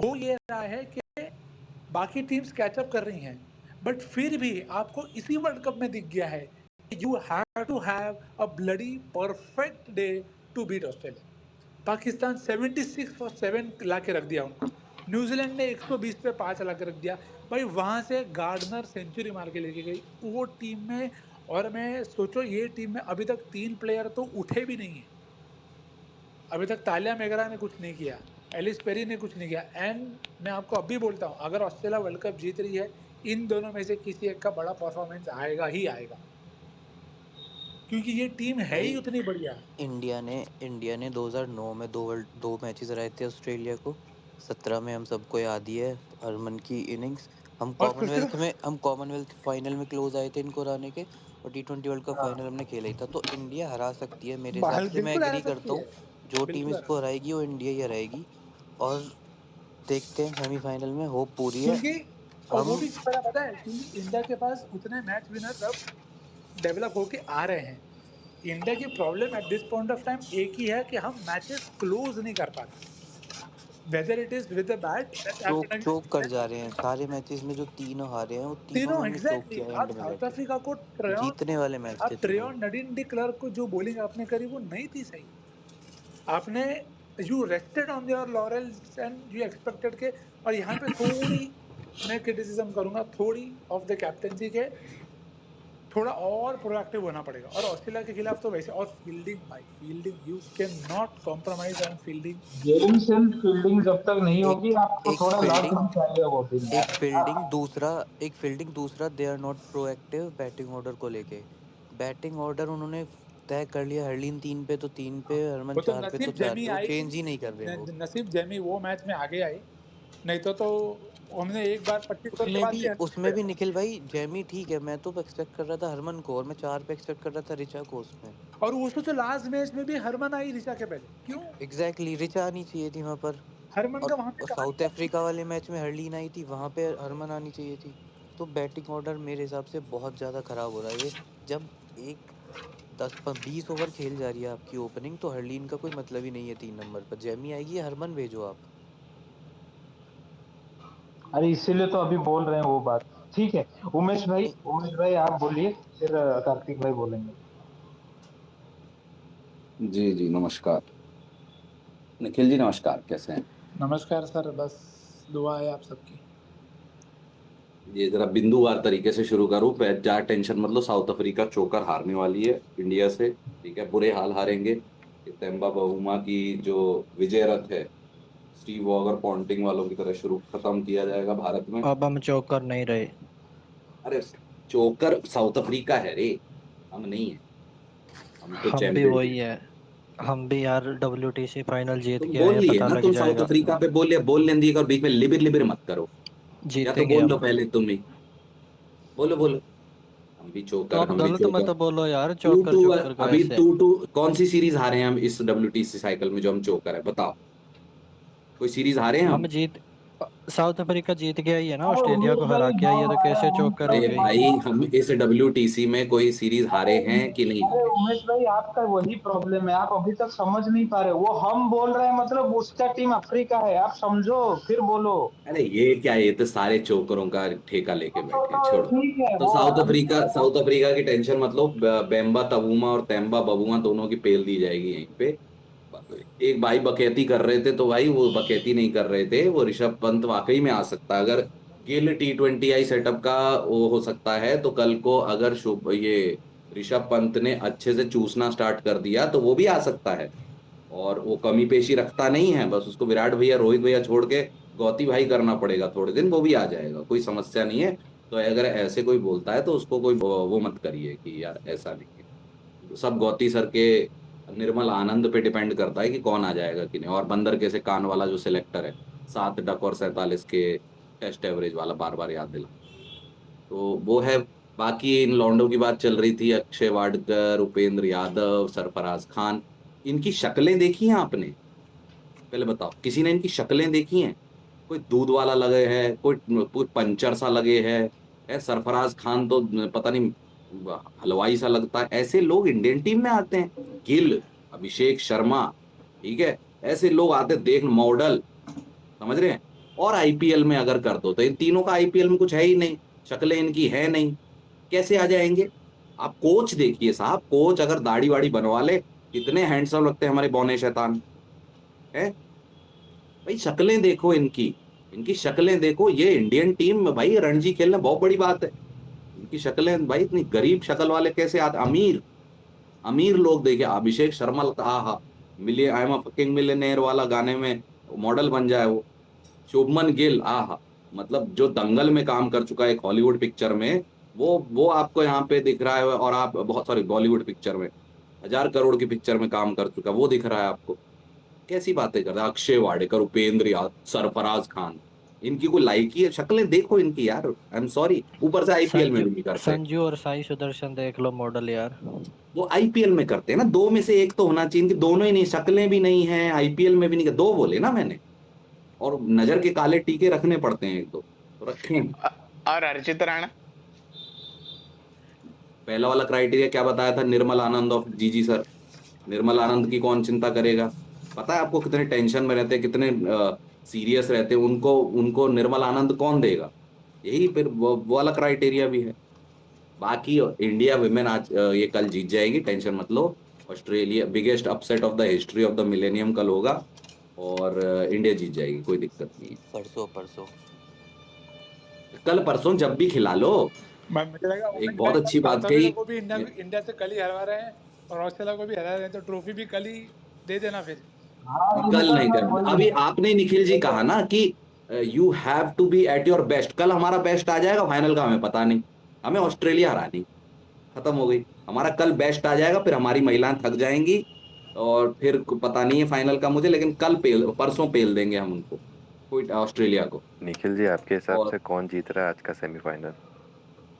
हो ये रहा है कि बाकी टीम्स कैचअप कर रही हैं, बट फिर भी आपको इसी वर्ल्ड कप में दिख गया है you have to have a bloody perfect day to beat Australia. Pakistan 76 for 7 ला के रख दिया उनको, न्यूजीलैंड ने 120 पे 5 ला के रख दिया भाई, वहां से गार्डनर सेंचुरी मार के लेके गई वो टीम में। और मैं सोचो ये टीम में अभी तक 3 प्लेयर तो उठे भी नहीं है, अभी तक तालिया मेगरा ने कुछ नहीं किया, एलिस पेरी ने कुछ नहीं किया। एंड मैं आपको अभी बोलता हूँ अगर ऑस्ट्रेलिया वर्ल्ड कप जीत रही है, इन दोनों में से किसी एक का बड़ा परफॉर्मेंस आएगा ही आएगा, क्योंकि ये टीम है ही भाई उतनी बढ़िया। इंडिया ने 2009 में दो मैचेस हराए थे ऑस्ट्रेलिया को। 17 में हम सबको याद ही है हरमन की इनिंग्स। और फिफ्टी हम कॉमनवेल्थ फाइनल में क्लोज आए थे इनको हराने के, और T20 वर्ल्ड कप फाइनल हाँ हमने खेला ही था। तो इंडिया हरा सकती है मेरे हिसाब से, मैं बिल्कुल हरा एग्री सकती करता हूँ। है, जो टीम बिल्कुल हरा इसको सकती हराएगी वो इंडिया ही हराएगी। और देखते हैं सेमीफाइनल में, होप पूरी है है। क्योंकि, और वो हम भी पता है क्योंकि इंडिया के पास उतने मैच विनर्स अब डेवलप होके आ रहे हैं। इंडिया की problem at this point of time एक ही है कि हम मैचेस क्लोज नहीं कर पाते, whether it is with the bat choke choke कर जा रहे हैं सारे मैचेस में। जो तीनों हारे हैं वो तीनों में तीनों हमने चोक एग्जैक्टली किया है exactly। एंड आप में साउथ जाके। अफ्रीका को ट्रेयन, जीतने वाले मैच थे आप तीनों। ट्रेयन नडीन डी क्लर्क को जो बॉलिंग आपने करी वो नहीं थी सही, आपने you rested on your laurels and you expected के। और यहाँ पे थोड़ी मैं क्रिटिसिज्म करूंगा थोड़ी ऑफ द कैप्टेंसी के, थोड़ा और प्रोएक्टिव होना पड़ेगा। और ऑस्ट्रेलिया के खिलाफ तो वैसे, और फील्डिंग भाई, fielding you can not compromise on fielding. Games and fielding जब तक नहीं एक होगी आपको एक थोड़ा लक फील्डिंग भी चाहिए होती है। एक फील्डिंग दूसरा they are not proactive batting order को लेके। बैटिंग ऑर्डर उन्होंने तय कर लिया, हरलीन 3 पे तो 3 पे, हरमन वो तो 4 पे तो नसीब 4 जमी पे, वो आई, चेंज ही नहीं कर रहे हैं वो। नसीब जमी वो मैच में आगे आई, नहीं तो हमने एक बार 25 ओवर के बाद भी 100 पे उसमें भी जाता। निखिल भाई जैमी ठीक है, मैं तो एक्सपेक्ट कर रहा था हरमन को, और मैं 4 पे एक्सपेक्ट कर रहा था ऋचा को उसमें। और उसको तो लास्ट मैच में भी हरमन आई ऋचा के पहले, क्यों एग्जैक्टली ऋचा आनी चाहिए थी वहां पर। हरमन का वहां पे और कमाल साउथ क्या था? अफ्रीका वाले मैच में हरलीन आई थी, वहां पे हरमन आनी चाहिए थी। तो बैटिंग ऑर्डर मेरे हिसाब से बहुत ज्यादा खराब हो रहा है ये। जब एक 20 ओवर खेल जा रही है आपकी ओपनिंग, तो हरलीन का कोई मतलब ही नहीं है 3 नंबर पर। जैमी आएगी या हरमन भेजो आप। अरे इसीलिए तो अभी बोल रहे हैं वो बात। ठीक है, नहीं, उमेश भाई आप बोलिए, फिर कार्तिक भाई बोलेंगे। जी जी नमस्कार। निखिल जी नमस्कार, कैसे हैं? नमस्कार सर, बस दुआ है आप सबकी। ये जरा बिंदुवार तरीके से शुरू करूं, ज्यादा टेंशन मत लो। साउथ अफ्रीका चोकर हारने वाली है इंडिया से, ठीक है, बुरे हाल हारेंगे। ये तेम्बा बहुमा की जो विजय रथ है, स्टीव वॉगर पॉन्टिंग वालों की तरह शुरू खत्म किया जाएगा भारत में। अब हम चौकर नहीं रहे। अरे चोकर साउथ अफ्रीका है रे, हम नहीं है। हम तो हम भी चैंपियन टीम। वही है। हम भी यार WTC फाइनल जीत तुम के आए बोल हैं, लिए पता ना, लग तुम साउथ जाएगा। अफ्रीका पे बोलिए, बोल लेंदी और बीच में लिबिर लिबिर मत करो। या तो जीतेंगे बोल हम। लो पहले तुम ही, बोलो बोलो। हम भी तो चोकर, आप हम भी गलत चोकर। मत बोलो यार, टू चौकर टू चौकर को अभी ऐसे। 2-2 कौन सी सीरीज हारे हैं हम इस WTC साइकिल में जो हम चोकर है, बताओ। कोई सीरीज हारे हैं हम? हम जीत साउथ अफ्रीका जीत गया ही है ना, अरे ऑस्ट्रेलिया उमेश को हरा भाई के आई हम है, तो हारे कैसे हम चौकर हो अरे गई। भाई, हम इस WTC में कोई सीरीज हारे हैं कि नहीं अरे हारे? उमेश भाई आपका वही प्रॉब्लम है, आप अभी तक समझ नहीं पा रहे। वो हम बोल रहे हैं मतलब उसका टीम अफ्रीका है, आप समझो फिर बोलो। अरे ये क्या, ये तो सारे चोकरों का ठेका लेके बैठे हैं, छोड़ो। ठीक है तो वो साउथ अफ्रीका की टेंशन मतलब, बेम्बा तवुमा और तेम्बा बबुआ दोनों की पेल दी जाएगी यहीं पे। एक भाई बकैती कर रहे थे, तो भाई वो बकैती नहीं कर रहे थे, वो ऋषभ पंत वाकई में आ सकता है। अगर गिल T20I सेटअप का वो हो सकता है, तो कल को अगर शुभ ये ऋषभ पंत ने अच्छे से चूसना स्टार्ट कर दिया तो वो भी आ सकता है। और वो कमी पेशी रखता नहीं है, बस उसको विराट भैया रोहित भैया छोड़ के गौती भाई करना पड़ेगा थोड़े दिन, वो भी आ जाएगा, कोई समस्या नहीं है। तो अगर ऐसे कोई बोलता है तो उसको कोई वो मत करिए कि यार ऐसा नहीं है। सब गौती सर के निर्मल आनंद पे डिपेंड करता है कि कौन आ जाएगा कि नहीं। और बंदर के से कान वाला जो सिलेक्टर है, 7 डक और 47 के टेस्ट एवरेज वाला, बार बार याद दिला, तो वो है। बाकी इन लौंडों की बात चल रही थी, अक्षय वाडकर, उपेंद्र यादव, सरफराज खान, इनकी शक्लें देखी हैं आपने? पहले बताओ, किसी ने इनकी शक्लें देखी हैं? कोई दूध वाला लगे है, कोई कोई पंचर सा लगे है सरफराज खान तो पता नहीं हलवाई सा लगता है। ऐसे लोग इंडियन टीम में आते हैं, गिल, अभिषेक शर्मा, ठीक है, ऐसे लोग आते देख, मॉडल, समझ रहे हैं। और आईपीएल में अगर कर दो तो इन तीनों का आईपीएल में कुछ है ही नहीं, शक्लें इनकी है नहीं, कैसे आ जाएंगे? आप कोच देखिए साहब, कोच अगर दाढ़ी वाड़ी बनवा ले, कितने हैंडसम लगते हैं हमारे बौने शैतान है। भाई शक्लें देखो इनकी, इनकी शक्लें देखो। ये इंडियन टीम में भाई रणजी खेलना बहुत बड़ी बात है। इनकी शक्लें भाई इतनी गरीब शक्ल वाले कैसे आते, अमीर अमीर लोग देखे, अभिषेक शर्मा आहा, मिलिए I am a fucking millionaire वाला गाने में मॉडल बन जाए वो। शुभमन गिल आहा, मतलब जो दंगल में काम कर चुका है एक हॉलीवुड पिक्चर में, वो आपको यहाँ पे दिख रहा है। और आप बहुत सारी बॉलीवुड पिक्चर में 1,000 करोड़ की पिक्चर में काम कर चुका है, वो दिख रहा है आपको। कैसी बातें कर रहा है? अक्षय वाडेकर, उपेंद्र यादव, सरफराज खान, इनकी कोई लायकी है? शक्लें देखो इनकी यार, आई एम सॉरी। ऊपर से आईपीएल में संजू भी नहीं करते। संजू और साई सुदर्शन देख लो मॉडल यार। वो आईपीएल में करते हैं ना, दो में से एक तो होना चाहिए, इनकी दोनों ही नहीं, शक्लें भी नहीं है, आईपीएल में भी नहीं, दो बोले ना मैंने। और नजर के काले टीके रखने पड़ते हैं एक दो, तो रखे हैं। और अर्चित राणा? पहला वाला क्राइटेरिया क्या बताया था? निर्मल आनंद ऑफ जीजी सर। निर्मल आनंद की कौन चिंता करेगा? पता है आपको कितने टेंशन में रहते हैं, कितने सीरियस रहते हैं, उनको उनको निर्मल आनंद कौन देगा? यही फिर वो वाला क्राइटेरिया भी है। बाकी इंडिया विमेन आज ये कल जीत जाएगी, टेंशन मत लो। Australia biggest upset of the history of the millennium कल होगा, और इंडिया जीत जाएगी, कोई दिक्कत नहीं है। परसों परसों कल परसों जब भी खिला लो। मुझे लगा एक बहुत अच्छी बात साउथ कही, अफ्रीका को भी इंडिया से कल ही हरवा रहे हैं, और ऑस्ट्रेलिया को भी हरा रहे हैं, तो ट्रॉफी भी कल ही दे देना फिर। हाँ कल नहीं इनका करना। वही अभी है। आपने निखिल जी कहा ना कि you have to be at your best. कल हमारा बेस्ट आ जाएगा, फाइनल का हमें पता नहीं, हमें ऑस्ट्रेलिया हरानी, खत्म हो गई। हमारा कल बेस्ट आ जाएगा, फिर हमारी महिलाएं थक जाएंगी, और फिर पता नहीं है फाइनल का मुझे, लेकिन कल परसों पेल देंगे हम उनको, कोई ऑस्ट्रेलिया को। निखिल जी, आपके हिसाब और से कौन जीत रहा है आज का सेमीफाइनल?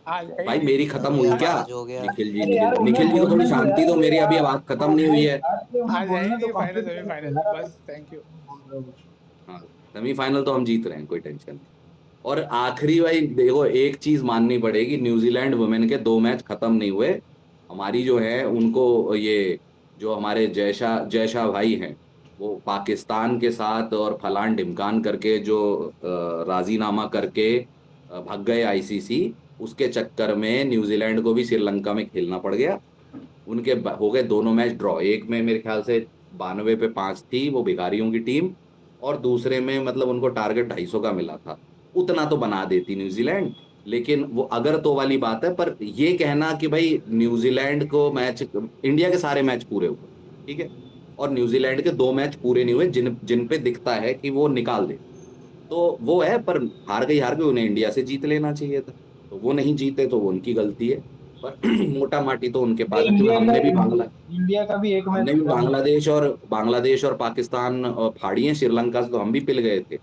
आज है ही भाई नहीं। मेरी खत्म हुई यार क्या? आज हो गया। निखिल जी, अरे यार उन्हें निखिल जी को थोड़ी बोलने दो शांति यार, दो, अरे मेरी अभी यार बात खत्म नहीं हुई है। उन्हें आज है बोलने ही तो नहीं फाइनल कंप्लीट सेमीफाइनल, यार। बस थैंक यू। हाँ, सेमीफाइनल तो हम जीत रहे हैं, कोई टेंशन नहीं। और आखिरी भाई देखो, एक चीज माननी पड़ेगी, न्यूजीलैंड वुमेन के 2 मैच खत्म नहीं हुए। हमारी जो है उनको ये, जो हमारे जयशाह जयशाह भाई हैं, वो पाकिस्तान के साथ और फलान ढिमकान करके जो राजीनामा करके भाग गए आईसीसी, उसके चक्कर में न्यूजीलैंड को भी श्रीलंका में खेलना पड़ गया। उनके हो गए दोनों मैच ड्रॉ। एक में मेरे ख्याल से 92 पे 5 थी वो भिखारियों की टीम, और दूसरे में मतलब उनको टारगेट 250 का मिला था। उतना तो बना देती न्यूजीलैंड, लेकिन वो अगर तो वाली बात है। पर ये कहना कि भाई न्यूजीलैंड को मैच, इंडिया के सारे मैच पूरे हुए, ठीक है, और न्यूजीलैंड के 2 मैच पूरे नहीं हुए जिन जिन पे दिखता है कि वो निकाल दे, तो वो है। पर हार गई, उन्हें इंडिया से जीत लेना चाहिए था, तो वो नहीं जीते, तो वो उनकी गलती है। पर मोटा माटी तो उनके पास है, क्योंकि इंडिया का भी एक मैच हमने भी बांग्लादेश और पाकिस्तान फाड़ी है, श्रीलंका से तो हम भी पिल गए थे।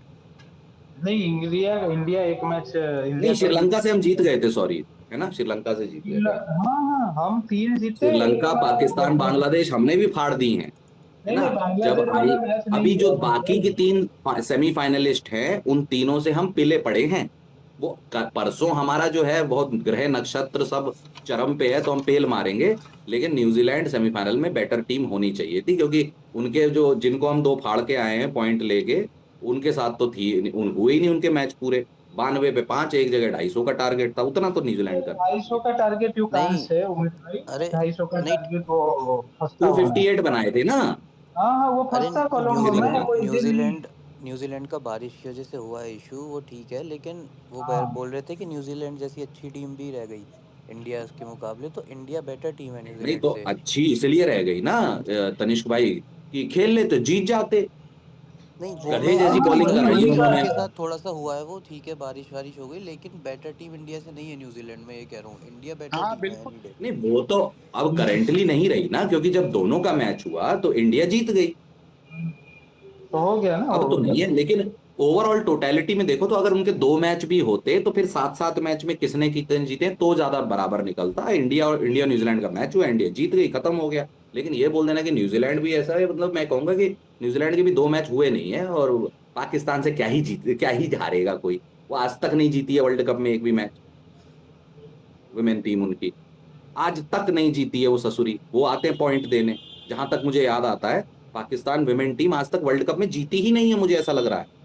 नहीं, इंडिया इंडिया एक मैच इंडिया नहीं, का श्रीलंका से हम जीत गए थे, सॉरी, है ना, श्रीलंका से जीत गए थे हम। हाँ हाँ, हम 3 जीते, एक श्रीलंका, बार पाकिस्तान, बांग्लादेश हमने भी फाड़ दी हैं, है नहीं ना। नहीं, जब बांग्लादेश आई, वाला मैच नहीं अभी जो हुआ था बाकी की सर। 3 सेमीफाइनलिस्ट हैं, उन तीनों से हम पिले पड़े हैं। वो परसों हमारा जो है बहुत ग्रह नक्षत्र सब चरम पे है, तो हम पेल मारेंगे। लेकिन न्यूजीलैंड सेमीफाइनल में बेटर टीम होनी चाहिए थी, क्योंकि उनके जो जिनको हम 2 फाड़ के आए हैं पॉइंट लेके, उनके साथ तो थी हुए ही नहीं उनके मैच पूरे। 92 पे 5, एक जगह 250 का टारगेट था, उतना तो न्यूजीलैंड कर ढाई सौ पाएगी। का टारगेट यू कांट नहीं, से उमित भाई, अरे 250 का नहीं, टारगेट वो फंसता टू हुआ है। फिफ्टी एट बनाए थे ना हाँ हाँ, वो अरे फंसता कोलंबो में, श्रीलंका। कोई दिन नहीं। न्यूजीलैंड न्यूजीलैंड का बारिश की वजह से हुआ है इशू, वो ठीक है, लेकिन वो हाँ बोल रहे थे कि न्यूजीलैंड जैसी अच्छी टीम भी रह गई इंडिया के मुकाबले, तो इंडिया बेटर टीम है नहीं न्यूजीलैंड तो से। अच्छी इसलिए रह गई ना तनिष्क भाई, कि खेल ले तो जीत जाते। नहीं, वो गधे मैं जैसी हाँ, बॉलिंग वही कराई है वही उन्होंने। बात के है। साथ थोड़ा सा हुआ है, वो ठीक है, बारिश वारिश हो गई, लेकिन बेटर टीम इंडिया से नहीं है न्यूजीलैंड में, ये कह रहा हूँ, इंडिया बेटर हाँ टीम है बिल्कुल। Any day. नहीं वो तो अब करेंटली नहीं रही ना, क्योंकि जब दोनों का मैच हुआ तो इंडिया जीत गई। तो हो गया ना, अब हो तो गया। नहीं है, लेकिन ओवरऑल टोटलिटी में देखो तो अगर उनके 2 मैच भी होते तो फिर 7-7 मैच में किसने कितने जीते तो ज्यादा बराबर निकलता। इंडिया न्यूजीलैंड का मैच हुआ, इंडिया जीत गई, खत्म हो गया। लेकिन ये बोल देना कि न्यूजीलैंड भी ऐसा है, मतलब मैं कहूंगा कि न्यूजीलैंड के भी 2 मैच हुए नहीं है, और पाकिस्तान से क्या ही हारेगा कोई। वो आज तक नहीं जीती है वर्ल्ड कप में एक भी मैच, वुमेन टीम उनकी आज तक नहीं जीती है। वो ससुरी वो आते हैं पॉइंट देने, जहां तक मुझे याद आता है पाकिस्तान वुमेन टीम आज तक वर्ल्ड कप में जीती ही नहीं है, मुझे ऐसा लग रहा है।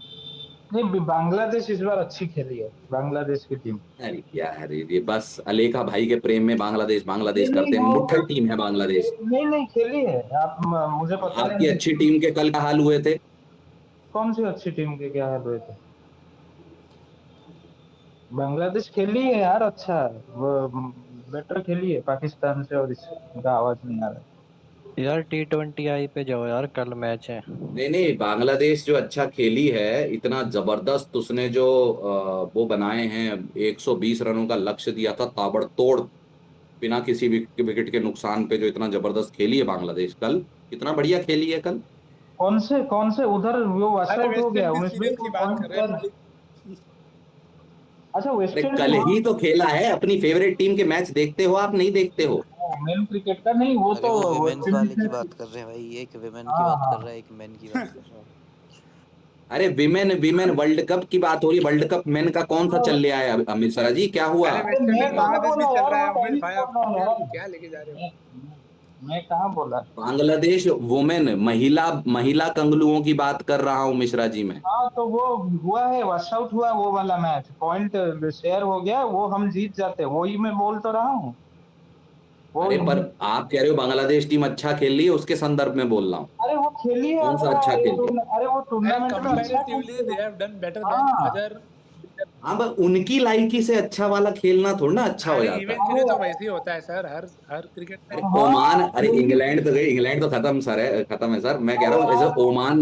नहीं, बांग्लादेश इस बार अच्छी खेली है, बांग्लादेश की टीम। अरे यार ये बस अलेखा भाई के प्रेम में बांग्लादेश बांग्लादेश नहीं करते हैं, वो मुट्ठल टीम है बांग्लादेश। नहीं नहीं खेली है आप, मुझे पता आपकी नहीं। अच्छी टीम के कल क्या हाल हुए थे? कौन सी अच्छी टीम के क्या हाल हुए थे? बांग्लादेश खेली है यार, अच्छा वो बेटर खेली है पाकिस्तान से, और इसका आवाज नहीं आ रहा है। यार T20I पे जाओ यार, कल मैच है। नहीं नहीं, बांग्लादेश जो अच्छा खेली है, इतना जबरदस्त उसने जो वो बनाए हैं, 120 रनों का लक्ष्य दिया था ताबड़तोड़, बिना किसी विकेट के नुकसान पे, जो इतना जबरदस्त खेली है बांग्लादेश कल, कितना बढ़िया खेली है कल। कौन से उधर वो वॉश अरे आउट हो वेस्ट गया इंडीज उमेश भाई, सीरीज वो की बात पॉइंट कर रहे हैं पर। मालिक। अच्छा अरे वेस्ट इंडीज, कल हाँ। ही तो खेला है, अपनी फेवरेट टीम के मैच देखते हो आप, नहीं देखते हो? मेन क्रिकेट का नहीं, वो अरे तो वो वेस्ट विमेन्स वाले इंडीज की ने। बात कर रहे हैं भाई, एक विमेन की हाँ बात कर हाँ। रहा है, एक मेन की बात कर रहा है। अरे विमेन विमेन वर्ल्ड कप की बात हो रही है, वर्ल्ड कप मेन का कौन सा चल रहा है अमित सरा जी, क्या हुआ? अरे अरे वेस्ट मैं इंडीज कहाँ बांग्लादेश भी बोला चल यार, रहा वो है उमेश टेनिस भाई, बोल आप रहा हूँ यार। क्या लेके जा रहे हो? मैं कहाँ बोला? बांग्लादेश वुमेन महिला महिला कंगलुओं की बात कर रहा हूँ मिश्रा जी मैं। हाँ तो वो हुआ है, वॉश आउट हुआ वो वाला मैच, पॉइंट शेयर हो गया, वो हम जीत जाते, वही मैं बोल तो रहा हूँ। वो अरे पर आप कह रहे हो बांग्लादेश टीम अच्छा खेल रही है, उसके संदर्भ में बोल रहा हूँ। अरे वो खेली है कौन सा अपना अच्छा खेल रही है? अरे वो अरे टूर्नामेंट में अच्छा कंपैरेटिवली खेलते दे हैं। हैव डन बेटर देन हाँ। अदर। हाँ, बस उनकी लाइकी से अच्छा वाला खेलना थोड़ा ना अच्छा हो अरे जाता है। इवेंचुअली अरे तो वैसे ही होता है सर, हर क्रिकेट में। अरे ओमान, हाँ अरे इंग्लैंड तो गई, इंग्लैंड तो खत्म सर, है खत्म है सर, मैं कह रहा हूँ ऐसे ओमान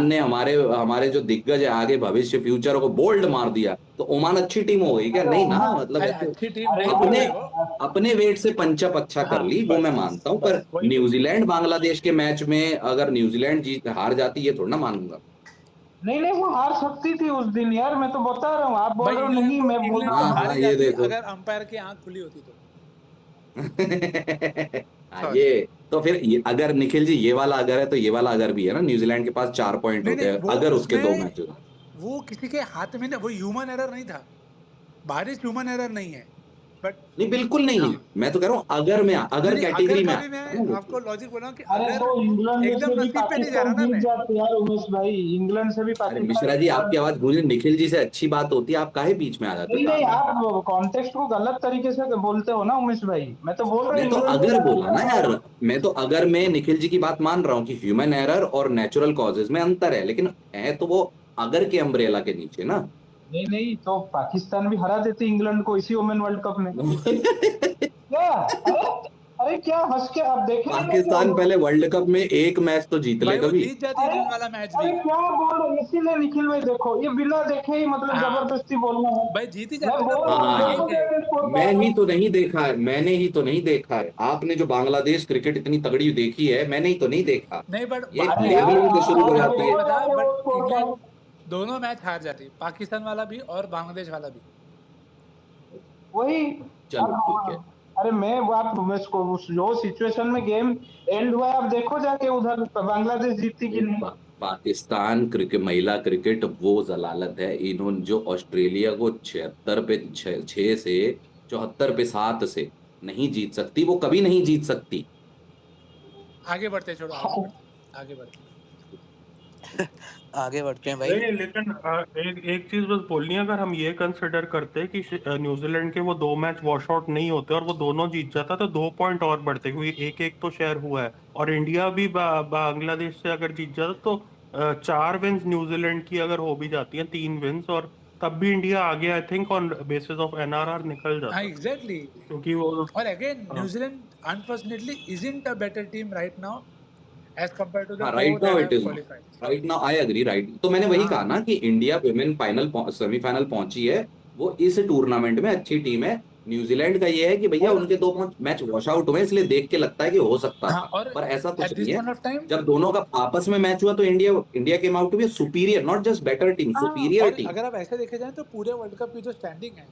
ने हमारे हमारे जो दिग्गज है आगे भविष्य फ्यूचर को बोल्ड मार दिया, तो ओमान अच्छी टीम हो गई क्या? अरे नहीं ना, ओमान, मतलब अरे ऐसे अच्छी टीम अरे नहीं तो बोले अपने वो। अपने वेट से पंचअप अच्छा कर हाँ ली, वो मैं बस मानता हूँ, पर बस वही तो। न्यूजीलैंड बांग्लादेश के मैच में अगर न्यूजीलैंड जीत हार जाती, ये थोड़ा ना मानूंगा। नहीं नहीं वो हार सकती थी उस दिन यार, मैं तो बता रहा हूँ, आप बोल भाई रहे हो नहीं, मैं बोल इंग्लैंड रहा तो हाँ हूँ। हार हाँ, ही ये जाती देखो। अगर अंपायर की आंख खुली होती तो। हाँ सॉरी। ये, तो फिर ये, अगर निखिल जी ये वाला अगर है, तो ये वाला अगर भी है ना, न्यूजीलैंड के पास 4 पॉइंट नहीं होते नहीं, हैं वो अगर उसके दो उसमें मैच हो। वो किसी के हाथ में ना, वो ह्यूमन एरर नहीं था, बारिश ह्यूमन एरर नहीं है। बट नहीं बिल्कुल नहीं हाँ, है, मैं तो कह रहा हूँ अगर में, नहीं अगर नहीं, अगर कैटेगरी में का भी आता मैं है ना वो आपको चीज। लॉजिक बोल रहा हूँ कि अरे अगर तो इंग्लैंड से एकदम भी नसीब पे नहीं जा रहा पाकिस्तान ना जीत मैं। जाती यार उमेश भाई, इंग्लैंड से भी अरे पाकिस्तान मिश्रा जी, जीत आपकी जाती। आवाज गूंजे, निखिल जी से अच्छी बात होती है, आप काहे बीच में आ जाते हो नहीं नहीं, बार बार? आप कॉन्टेक्स्ट को गलत तरीके से बोलते हो ना उमेश भाई, मैं तो बोल रहा हूँ मैं तो इंग्लैंड से अगर बोला ना यार, पाकिस्तान। मैं तो अगर में निखिल जी की बात मान रहा हूँ कि ह्यूमन एरर और नेचुरल कॉजेज में अंतर है, लेकिन है तो वो अगर के अम्ब्रेला के नीचे ना। नहीं नहीं, तो पाकिस्तान भी हरा देती इंग्लैंड को इसी वुमेन वर्ल्ड कप में। क्या? अरे अरे क्या हंस के आप देखे ही नहीं क्या पाकिस्तान वो? पहले वर्ल्ड कप में एक मैच तो जीत ले भाई वो कभी। जीत जाती अरे इंग्लैंड वाला मैच भी। अरे क्या बोल रहे हैं? इसीलिए निखिल भाई देखो, ये बिना देखे ही मतलब हाँ जबरदस्ती बोलना है। भाई, जीत ही मैं जाते ना बोल वो रहा हूँ वहीं देखो हाँ, थे। क्या स्कोर मैं पड़ा। ही तो नहीं देखा है, मैंने ही तो नहीं देखा है, आपने जो बांग्लादेश क्रिकेट इतनी तगड़ी देखी है, मैंने ही तो नहीं देखा। नहीं बट ये अरे यार लेबलिंग तो शुरू हो आप जाती देखो है। देखा था, जाके वो बट स्कोर इंग्लैंड पॉइंट। दोनों मैच हार जाती, पाकिस्तान वाला भी और बांग्लादेश वाला भी। वही। चलो ठीक है। आप अरे मैं वो आप उसको जो सिचुएशन में गेम एंड हुआ है, आप देखो जाके उधर बांग्लादेश जीतती कि नहीं। पाकिस्तान क्रिकेट, महिला क्रिकेट वो जलालत है, इन्होंने जो ऑस्ट्रेलिया को 76 पे 6 से, 74 पे 7 से नहीं जीत सकती, वो कभी नहीं जीत सकती। आगे बढ़ते, छोड़ो आगे बढ़ते, आगे बढ़ते। आगे बढ़ते हैं भाई। नहीं लेकिन एक एक चीज बस बोलनी है, अगर हम ये कंसिडर करते हैं कि न्यूजीलैंड के वो दो मैच वॉश आउट नहीं होते और वो दोनों जीत जाता तो 2 पॉइंट और बढ़ते, क्योंकि एक एक तो शेयर हुआ है, और इंडिया भी बांग्लादेश से अगर जीत जाता तो 4 विन्स न्यूजीलैंड की अगर हो भी जाती है, 3 विन्स, और तब भी इंडिया आगे I think on basis of NRR निकल हाँ जाता, एग्जैक्टली। क्योंकि वो और अगेन हाँ New Zealand unfortunately isn't a better team right now as compared to the हाँ, four right that now have it is not, qualified. Right now I agree, right, तो मैंने वही कहा हाँ ना कि इंडिया विमेन फाइनल सेमीफाइनल पहुंची है, वो इस टूर्नामेंट में अच्छी टीम है। न्यूजीलैंड का ये है कि भैया और उनके 2 मैच वॉश आउट हुए, इसलिए देख के लगता है कि हो सकता हाँ, था, और पर ऐसा एट कुछ दिस नहीं है। Point of time. जब दोनों का आपस में मैच हुआ तो India India came out to be superior, not just better team, हाँ, सुपीरियर और टीम। अगर आप ऐसे देखे जाए तो पूरे वर्ल्ड कप की जो स्टैंडिंग है,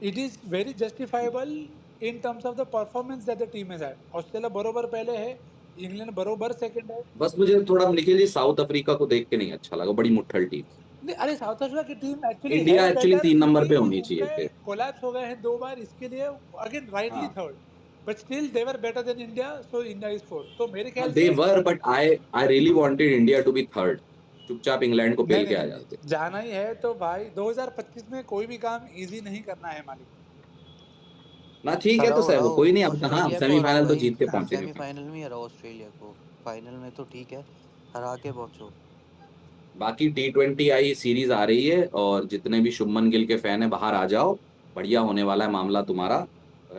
it is very justifiable in terms of the performance that the team has had. Australia बरोबर पहले है, इंग्लैंड बरोबर सेकंड है। बस मुझे थोड़ा निखिल जी साउथ अफ्रीका को देख के नहीं अच्छा लगा, बड़ी मुट्ठल टीम। नहीं, अरे साउथ अफ्रीका की टीम एक्चुअली है इंडिया एक्चुअली बेटर, 3 नंबर क्योंकि पे होनी चाहिए उनके थे। कोलैप्स हो गए हैं 2 बार, इसके लिए अगेन राइटली हाँ third. But still they were better than India, so India is fourth, तो मेरे हाँ, ख्याल they say. Were, but I I really wanted India to be third. चुपचाप इंग्लैंड को नहीं पेल के नहीं आ नहीं जाते। नहीं, जाना ही है तो भाई 2025 में कोई भी काम इजी नहीं करना है मालिक। ना ठीक है, तो हराओ सर हराओ कोई नहीं, अब हाँ ऑस्ट्रेलिया को, हराओ सेमीफाइनल तो भाई। जीत के हाँ पहुंचेंगे। सेमीफाइनल में ही हराओ ऑस्ट्रेलिया को। फाइनल में तो ठीक है, हरा के पहुंचो। बाकी T20 आई सीरीज आ रही है, और जितने भी शुभमन गिल के फैन है बाहर आ जाओ, बढ़िया होने वाला है मामला तुम्हारा।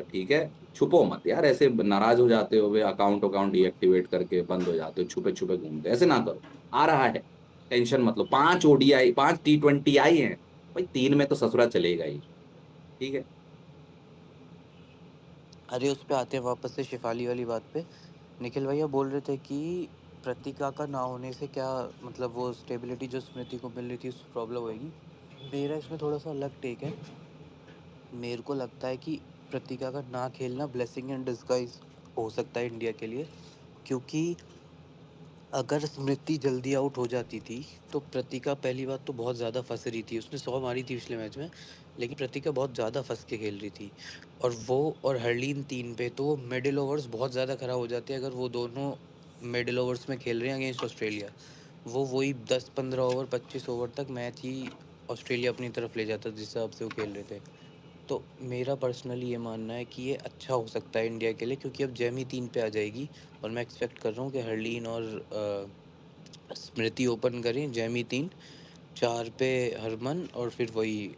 ठीक है, छुपो मत यार, ऐसे नाराज हो जाते हो, वे अकाउंट अकाउंट डीएक्टिवेट करके बंद हो जाते हो, छुपे छुपे घूमते, ऐसे ना करो। आ रहा है, टेंशन मत लो। 5 ODI, 5 T20 आई हैं भाई, 3 में तो ससुरा चलेगा ही। ठीक है। अरे उस पे आते हैं वापस से शिफाली वाली बात पे। निखिल भैया बोल रहे थे कि प्रतिका का ना होने से क्या मतलब, वो स्टेबिलिटी जो स्मृति को मिल रही थी उससे प्रॉब्लम होगी। मेरा इसमें थोड़ा सा अलग टेक है। मेरे को लगता है कि प्रतिका का ना खेलना ब्लेसिंग इन डिस्गाइज हो सकता है इंडिया के लिए। क्योंकि अगर स्मृति जल्दी आउट हो जाती थी तो प्रतिका पहली बात तो बहुत ज़्यादा फंस रही थी, उसने 100 मारी थी पिछले मैच में, लेकिन प्रतिका बहुत ज़्यादा फंस के खेल रही थी। और वो और हरलीन 3 पे तो मिडिल ओवर्स बहुत ज़्यादा खराब हो जाते हैं अगर वो दोनों मिडिल ओवर्स में खेल रहे हैं अगेंस्ट ऑस्ट्रेलिया। वो वही 10-15 ओवर 25 ओवर तक मैच ही ऑस्ट्रेलिया अपनी तरफ ले जाता जिस हिसाब से वो खेल रहे थे। तो मेरा पर्सनली ये मानना है कि ये अच्छा हो सकता है इंडिया के लिए, क्योंकि अब जैमी 3 पे आ जाएगी। और मैं एक्सपेक्ट कर रहा हूँ कि हरलीन और स्मृति ओपन करें, जैमी 3, 4 पे हरमन, और फिर वही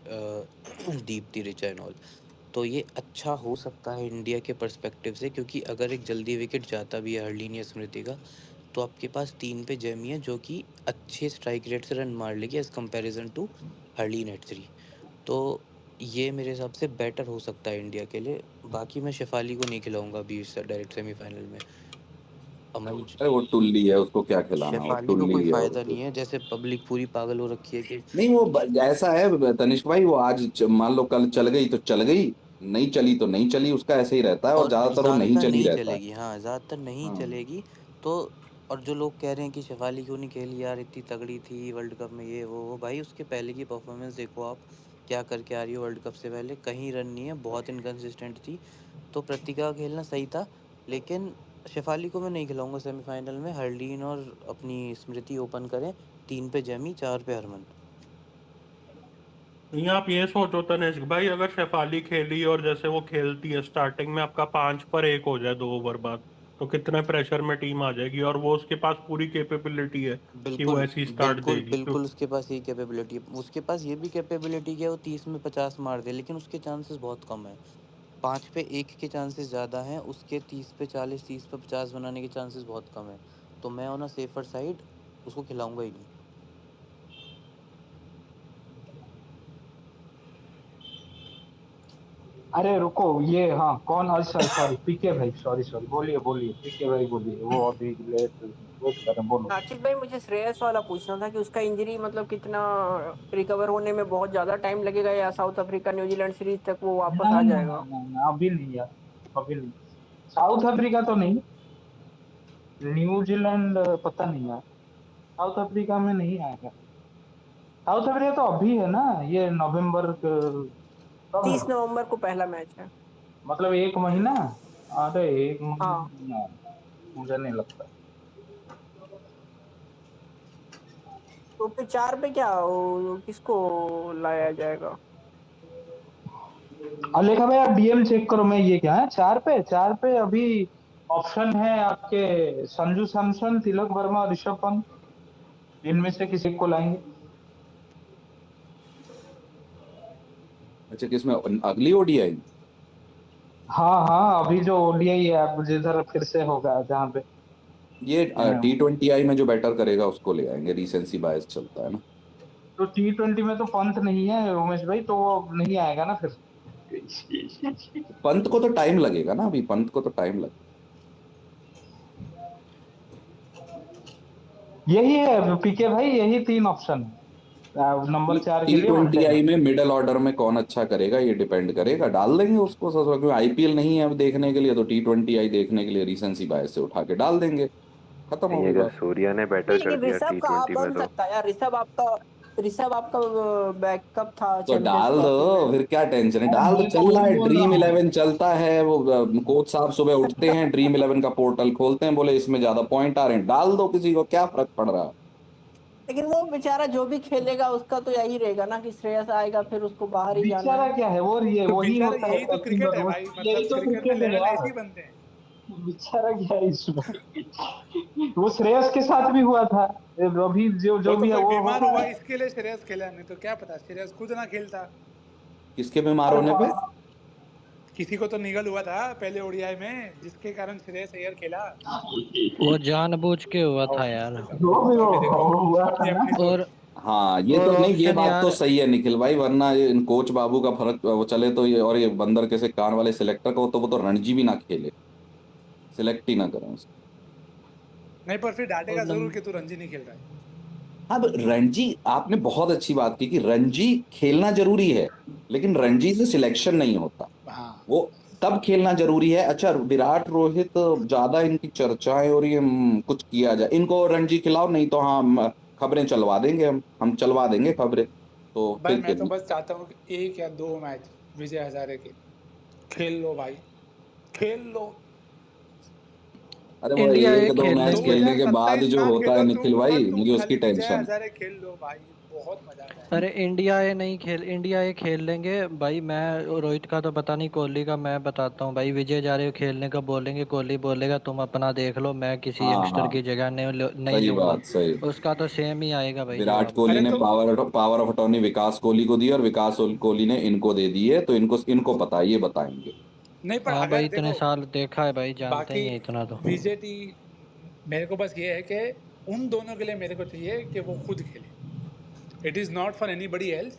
दीप्ति रिचा एंड ऑल। तो ये अच्छा हो सकता है इंडिया के पर्सपेक्टिव से, क्योंकि अगर एक जल्दी विकेट जाता भी है हरलीन या स्मृति का, तो आपके पास 3 पे जैमी है जो कि अच्छे स्ट्राइक रेट से रन मार लेगी as comparison to Harleen at 3। तो ये मेरे हिसाब से बेटर हो सकता है इंडिया के लिए। बाकी मैं शेफाली को नहीं खिलाऊंगा अभी डायरेक्ट सेमीफाइनल में। अमन, अरे वो टुल्ली है, उसको क्या खिलाना, वो शेफाली को टुल्ली कोई है फायदा वो। नहीं है, जैसे पब्लिक पूरी पागल हो रखी है कि नहीं वो ऐसा है तनिष्क भाई, वो आज मान लो कल चल गई तो चल गई, नहीं चली तो नहीं चली, उसका ऐसे ही रहता है, और और ज्यादातर वो नहीं ज़्यादातर चली नहीं रहता है। चलेगी, हाँ ज़्यादातर नहीं हाँ। चलेगी। तो और जो लोग कह रहे हैं कि शेफाली क्यों नहीं खेली यार, इतनी तगड़ी थी वर्ल्ड कप में, ये वो भाई उसके पहले की परफॉर्मेंस देखो आप, क्या करके आ रही हो वर्ल्ड कप से पहले, कहीं रन नहीं है, बहुत इनकंसिस्टेंट थी। तो प्रतिका का खेलना सही था, लेकिन शेफाली को मैं नहीं खिलाऊंगा सेमीफाइनल में। हरलीन और अपनी स्मृति ओपन करें, 3 पे जैमी, 4 पे हरमन। नहीं, आप ये सोचो तनिष्क भाई, अगर शेफाली खेली और जैसे वो खेलती है स्टार्टिंग में, आपका 5 पर 1 हो जाए 2 ओवर बाद, तो कितने प्रेशर में टीम आ जाएगी। और वो उसके पास पूरी कैपेबिलिटी है कि वो बिल्कुल ऐसी स्टार्ट बिल्कुल देगी, बिल्कुल, उसके पास ये कैपेबिलिटी है, उसके पास ये भी कैपेबिलिटी है वो 30 में 50 मार दे, लेकिन उसके चांसेस बहुत कम है। 5 पे 1 के चांसेस ज़्यादा हैं, उसके 30 पे 40, 30 पे 50 बनाने के चांसेस बहुत कम है। तो मैं ऑन अ सेफर साइड उसको खिलाऊंगा ही नहीं। अरे रुको, ये हाँ कौन, अच्छा सॉरी पीके भाई, सॉरी सॉरी, बोलिए बोलिए पीके भाई बोलिए, वो अभी लेट वेट कर रहे हैं, बोलो। आकिब भाई, मुझे श्रेयस वाला पूछना था कि उसका इंजरी मतलब कितना रिकवर होने में बहुत ज्यादा टाइम लगेगा, या साउथ अफ्रीका न्यूजीलैंड सीरीज तक वो वापस ना आ ना ना जाएगा। ना ना, अभी नहीं यार, अभी नहीं। साउथ अफ्रीका तो नहीं, न्यूजीलैंड पता नहीं यार, साउथ अफ्रीका में नहीं आएगा। साउथ अफ्रीका तो अभी है ना, ये नवंबर कब है, 30 नवंबर को पहला मैच है। मतलब एक महीना। अरे एक हाँ, महीना, मुझे नहीं लगता। तो फिर 4 पे क्या किसको लाया जाएगा। अलेखा भाई आप डीएम चेक करो, मैं ये क्या है, 4 पे अभी ऑप्शन है आपके, संजू सैमसन, तिलक वर्मा और ऋषभ पंत, इनमें से किसी को लाएंगे। अच्छा, किसमें अगली ODI? हाँ हाँ, अभी जो ओडीआई है अब जिधर फिर से होगा जहाँ पे ये अ, T20I में जो बैटर करेगा उसको ले आएंगे, रिसेंसी बायस चलता है ना। तो T20 में तो पंत नहीं है उमेश भाई, तो वो नहीं आएगा ना फिर। पंत को तो टाइम लगेगा ना, अभी पंत को तो टाइम लगेगा। यही है पीके भाई, यही 3 ऑप्शन है नंबर 4 के टी लिए ट्वेंटी वनडे में। आई में मिडल ऑर्डर में कौन अच्छा करेगा ये डिपेंड करेगा, डाल देंगे उसको ससुरा, क्योंकि IPL नहीं है अब देखने के लिए, तो T20I देखने के लिए रिसेंसी बायस से उठा के डाल देंगे, खत्म हो नहीं, गई अगर बात। सूर्या ने नहीं, बेटर कर लेकिन दिया ऋषभ का आप T20 में बन तो। सकता है यार। ऋषभ आपका बैकअप था तो चैंपियंस डाल दो, ट्रॉफी में। फिर क्या टेंशन है, हाँ, डाल दो, मैं तो चल रहा वही है, बोल रहा ड्रीम हूँ। 11 चलता है, वो कोच साहब सुबह उठते हैं, Dream 11 का पोर्टल खोलते हैं, बोले इसमें ज्यादा पॉइंट आ रहे हैं, डाल दो, किसी को क्या फर्क पड़ रहा है। लेकिन वो बेचारा जो भी खेलेगा उसका तो यही रहेगा ना कि श्रेयस आएगा फिर उसको बाहर ही जाना बेचारा है। क्या है, वो ये तो वही बेचारा होता है यही तो पैकिंग क्रिकेट है और भाई, यही मतलब तो क्रिकेट में क्रिकेट है लेजेंड ऐसे यार। ही बनते हैं। बेचारा क्या है इसमें। वो श्रेयस के साथ भी हुआ था। अभी जो वो जो तो भी है कोई वो बीमार होता हुआ है। इसके लिए श्रेयस खेला, नहीं तो क्या पता श्रेयस खुद ना खेलता। किसके बीमार अरे होने पे? किसी को तो निगल हुआ था पहले ओडीआई में, जिसके कारण श्रेयस अय्यर खेला। वो जानबूझ के हुआ और था यार। जो भी तो अभी देखो हो हुआ था अपनी ना। अपनी और सोच। हाँ, ये और तो नहीं, ये ऑप्शन बात तो यार, सही है निखिल भाई, वरना ये इन कोच बाबू का फर्क वो चले तो ये, और ये बंदर कैसे कान वाले सिलेक्टर का, वो तो रणजी भी ना खेले, सिलेक्ट ही ना करें उसको। नहीं, पर फिर और डांटेगा जरूर नम, कि तू रणजी नहीं खेल रहा है। हाँ, तो रणजी, आपने बहुत अच्छी बात की कि रणजी खेलना जरूरी है, लेकिन रणजी से सिलेक्शन नहीं होता, हाँ वो तब खेलना जरूरी है। अच्छा, विराट रोहित ज्यादा इनकी चर्चाएं और ये कुछ किया जाए, इनको रणजी खिलाओ, नहीं तो हाँ खबरें चलवा देंगे, हम चलवा देंगे खबरें, तो भाई, फिर मैं तो खेलना। बस चाहता हूँ कि 1 या 2 मैच विजय हजारे के खेल लो भाई, खेल लो। अरे वो इंडिया ये एक दो खेल मैच लेंगे। खेलने के बाद 2027 जो का होता है खेलो निखिल तुम, पर भाई, तुम मुझे उसकी खाली विजय टेंशन है। हजारे खेल लो भाई, बहुत मजा आ जाएगा। अरे इंडिया ये नहीं खेल, इंडिया ये खेल लेंगे भाई। मैं रोहित का तो पता नहीं, कोहली का मैं बताता हूँ भाई। विजय जा रहे हो खेलने का बोलेंगे, कोहली बोलेगा तुम अपना देख लो, मैं किसी हाँ यंगस्टर हाँ, की जगह नहीं सही लूंगा। बात, सही। उसका तो सेम ही आएगा भाई विराट जवाब। कोहली अरे ने तो पावर ऑफ अटॉर्नी विकास कोहली को दी, और विकास कोहली ने इनको दे दी है, तो इनको इनको पता है, ये बताएंगे। नहीं, पर हाँ भाई, अगर इतने देखो साल देखा है भाई, जानते बाकी ही है इतना तो। बीजेटी, मेरे को बस ये है कि उन दोनों के लिए मेरे को चाहिए कि वो खुद खेले। It is not for anybody else,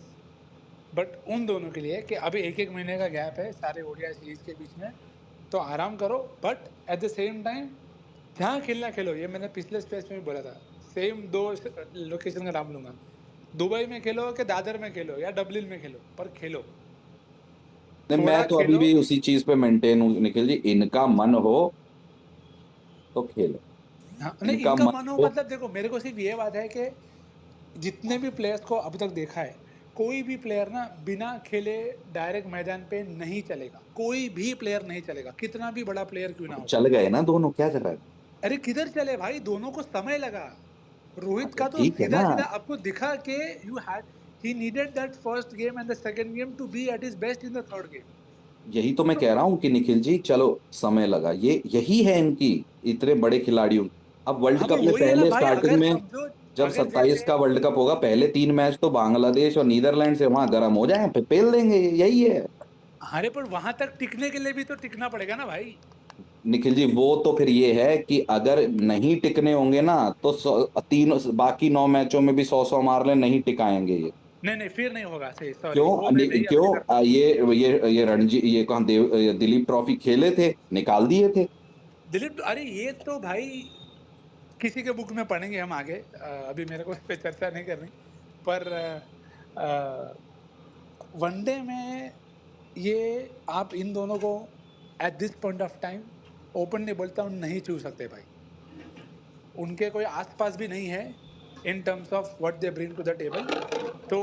but उन दोनों के लिए कि अभी 1-1 महीने का गैप है सारे ओडीआई सीरीज के बीच में, तो आराम करो, but at the same time जहाँ खेलना खेलो। ये मैंने पिछले स्पेस में भी बोला था, सेम दो लोकेशन का नाम लूंगा, दुबई में खेलो कि दादर में खेलो या डबलिन में खेलो, पर खेलो, नहीं, थोड़ा मैं तो अभी खेलो। भी उसी चीज पे मेंटेन हूँ निखिल जी, इनका मन हो तो खेलो, हाँ, नहीं इनका इनका मन मन हो, हो। मतलब देखो मेरे को सिर्फ ये बात है कि जितने भी प्लेयर्स को अब तक देखा है, कोई भी प्लेयर ना बिना खेले डायरेक्ट मैदान पे नहीं चलेगा, कोई भी प्लेयर नहीं चलेगा, कितना भी बड़ा प्लेयर क्यों ना तो हो चल सामने। गए ना दोनों, क्या कर रहा है? अरे किधर चले भाई, दोनों को समय लगा। हाँ, रोहित तो का तो ठीक है सीधा ना। सीधा आपको दिखा के you had he needed that first game and the second game to be at his best in the third game. यही तो मैं तो कह रहा हूँ कि निखिल जी, चलो समय लगा, ये यही है इनकी, इतने बड़े खिलाड़ियों। अब वर्ल्ड हाँ, कप पर में वही है ना पहले भाई, स्टार्टिंग अगर में, समझो, जब अगर 27 जैसे का वर्ल्ड कप होगा, पहले 3 मैच तो बांग्लादेश और नीदरलैंड से वहां गर्म हो जाए, फिर पेल देंगे, यही है। अरे पर वहां तक टिकने के लिए भी तो टिकना पड़ेगा ना भाई। निखिल जी, वो तो फिर ये है कि अगर नहीं टिकने होंगे ना, तो तीन बाकी 9 मैचों में भी 100-100 मार ले, नहीं टिकाएंगे ये। नहीं नहीं, फिर नहीं होगा, सही, सॉरी, वो क्यों मैं नहीं क्यों अग्री करता हूँ। ये रणजी, ये कहाँ ये दिलीप ट्रॉफी खेले थे, निकाल दिए थे। दिलीप, अरे ये तो भाई किसी के बुक में पढ़ेंगे हम आगे, अभी मेरे को इस पे चर्चा नहीं करनी, पर वनडे में ये आप इन दोनों को at this point of time openly बोलता हूँ नहीं छू सकते भाई। उनके कोई आसपास भी नहीं है in terms of what they bring to the table. तो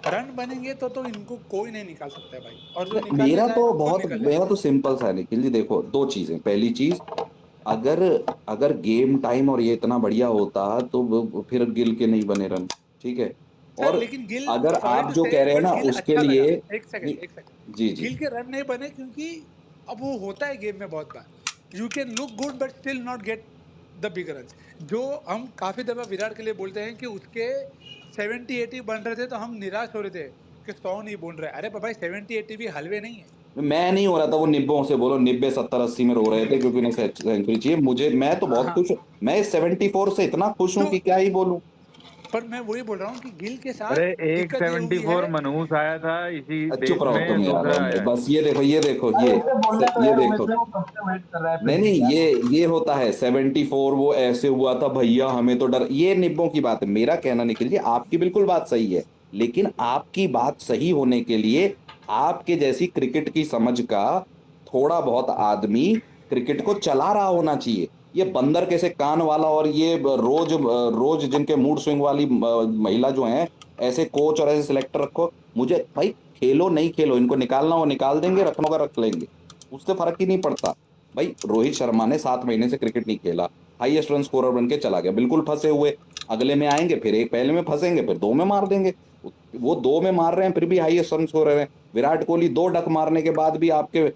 रन बनेंगे तो इनको कोई नहीं निकाल सकता है भाई, और जो निकालने जाएगा वो खुद निकल मेरा जाएगा। तो सिंपल सा है निखिल जी, देखो दो चीजें, पहली चीज, अगर अगर गेम टाइम और ये इतना बढ़िया होता तो फिर गिल के नहीं बने रन, ठीक है। सर और लेकिन गिल, अगर सॉरी आप टू जो से, कह रहे हैं बट ना गिल उसके अच्छा लगा। लिए, एक सेकंड, एक जी सेकंड, जी, गिल के रन नहीं बने क्योंकि अब वो होता है गेम में बहुत बार, you can look good but still not get the big run. जो हम काफी दफा विराट के लिए बोलते हैं कि उसके 70-80 बन रहे थे तो हम निराश हो रहे थे कि 100 नहीं बन रहे। अरे भाई 70-80 भी हलवे नहीं है। मैं नहीं हो रहा था, वो निब्बों से बोलो, निब्बे 70-80 में रो रहे थे क्योंकि उन्हें सेंचुरी चाहिए, मुझे, मैं तो हाँ बहुत हाँ, खुश हूँ, मैं इस 74 से इतना खुश हूँ तो कि क्या ही बोलूं। पर मैं वही बोल रहा हूँ कि गिल के अरे साथ एक दिक्कत ये हुई है। 74 मनहूस आया था इसी चुप देश रहो तुम में, यार, दूसरा आया है। बस ये देखो, ये देखो, अरे इसे बोलने तो ये यार, देखो, वैसे वो कब से वेट कर रहा है नहीं फिर भी नहीं, यार। ये होता है 74, वो ऐसे हुआ था भैया, हमें तो डर, ये निब्बों की बात है। मेरा कहना निकल जी, आपकी बिल्कुल बात सही है, लेकिन आपकी बात सही होने के लिए आपके जैसी क्रिकेट की समझ का थोड़ा बहुत आदमी क्रिकेट को चला रहा होना चाहिए। ये बंदर कैसे कान वाला और ये रोज रोज जिनके मूड स्विंग वाली महिला जो हैं, ऐसे कोच और ऐसे सिलेक्टर रखो। मुझे भाई, खेलो नहीं खेलो, इनको निकालना हो निकाल देंगे, रखना होगा रख लेंगे, उससे फर्क ही नहीं पड़ता। भाई रोहित शर्मा ने 7 महीने से क्रिकेट नहीं खेला, हाईएस्ट रन स्कोरर बन के चला गया, बिल्कुल फंसे हुए। अगले में आएंगे, फिर एक पहले में फंसेंगे, फिर 2 में मार देंगे। वो 2 में मार रहे हैं, फिर भी हाईएस्ट रन हो रहे हैं। विराट कोहली 2 डक मारने के बाद भी आपके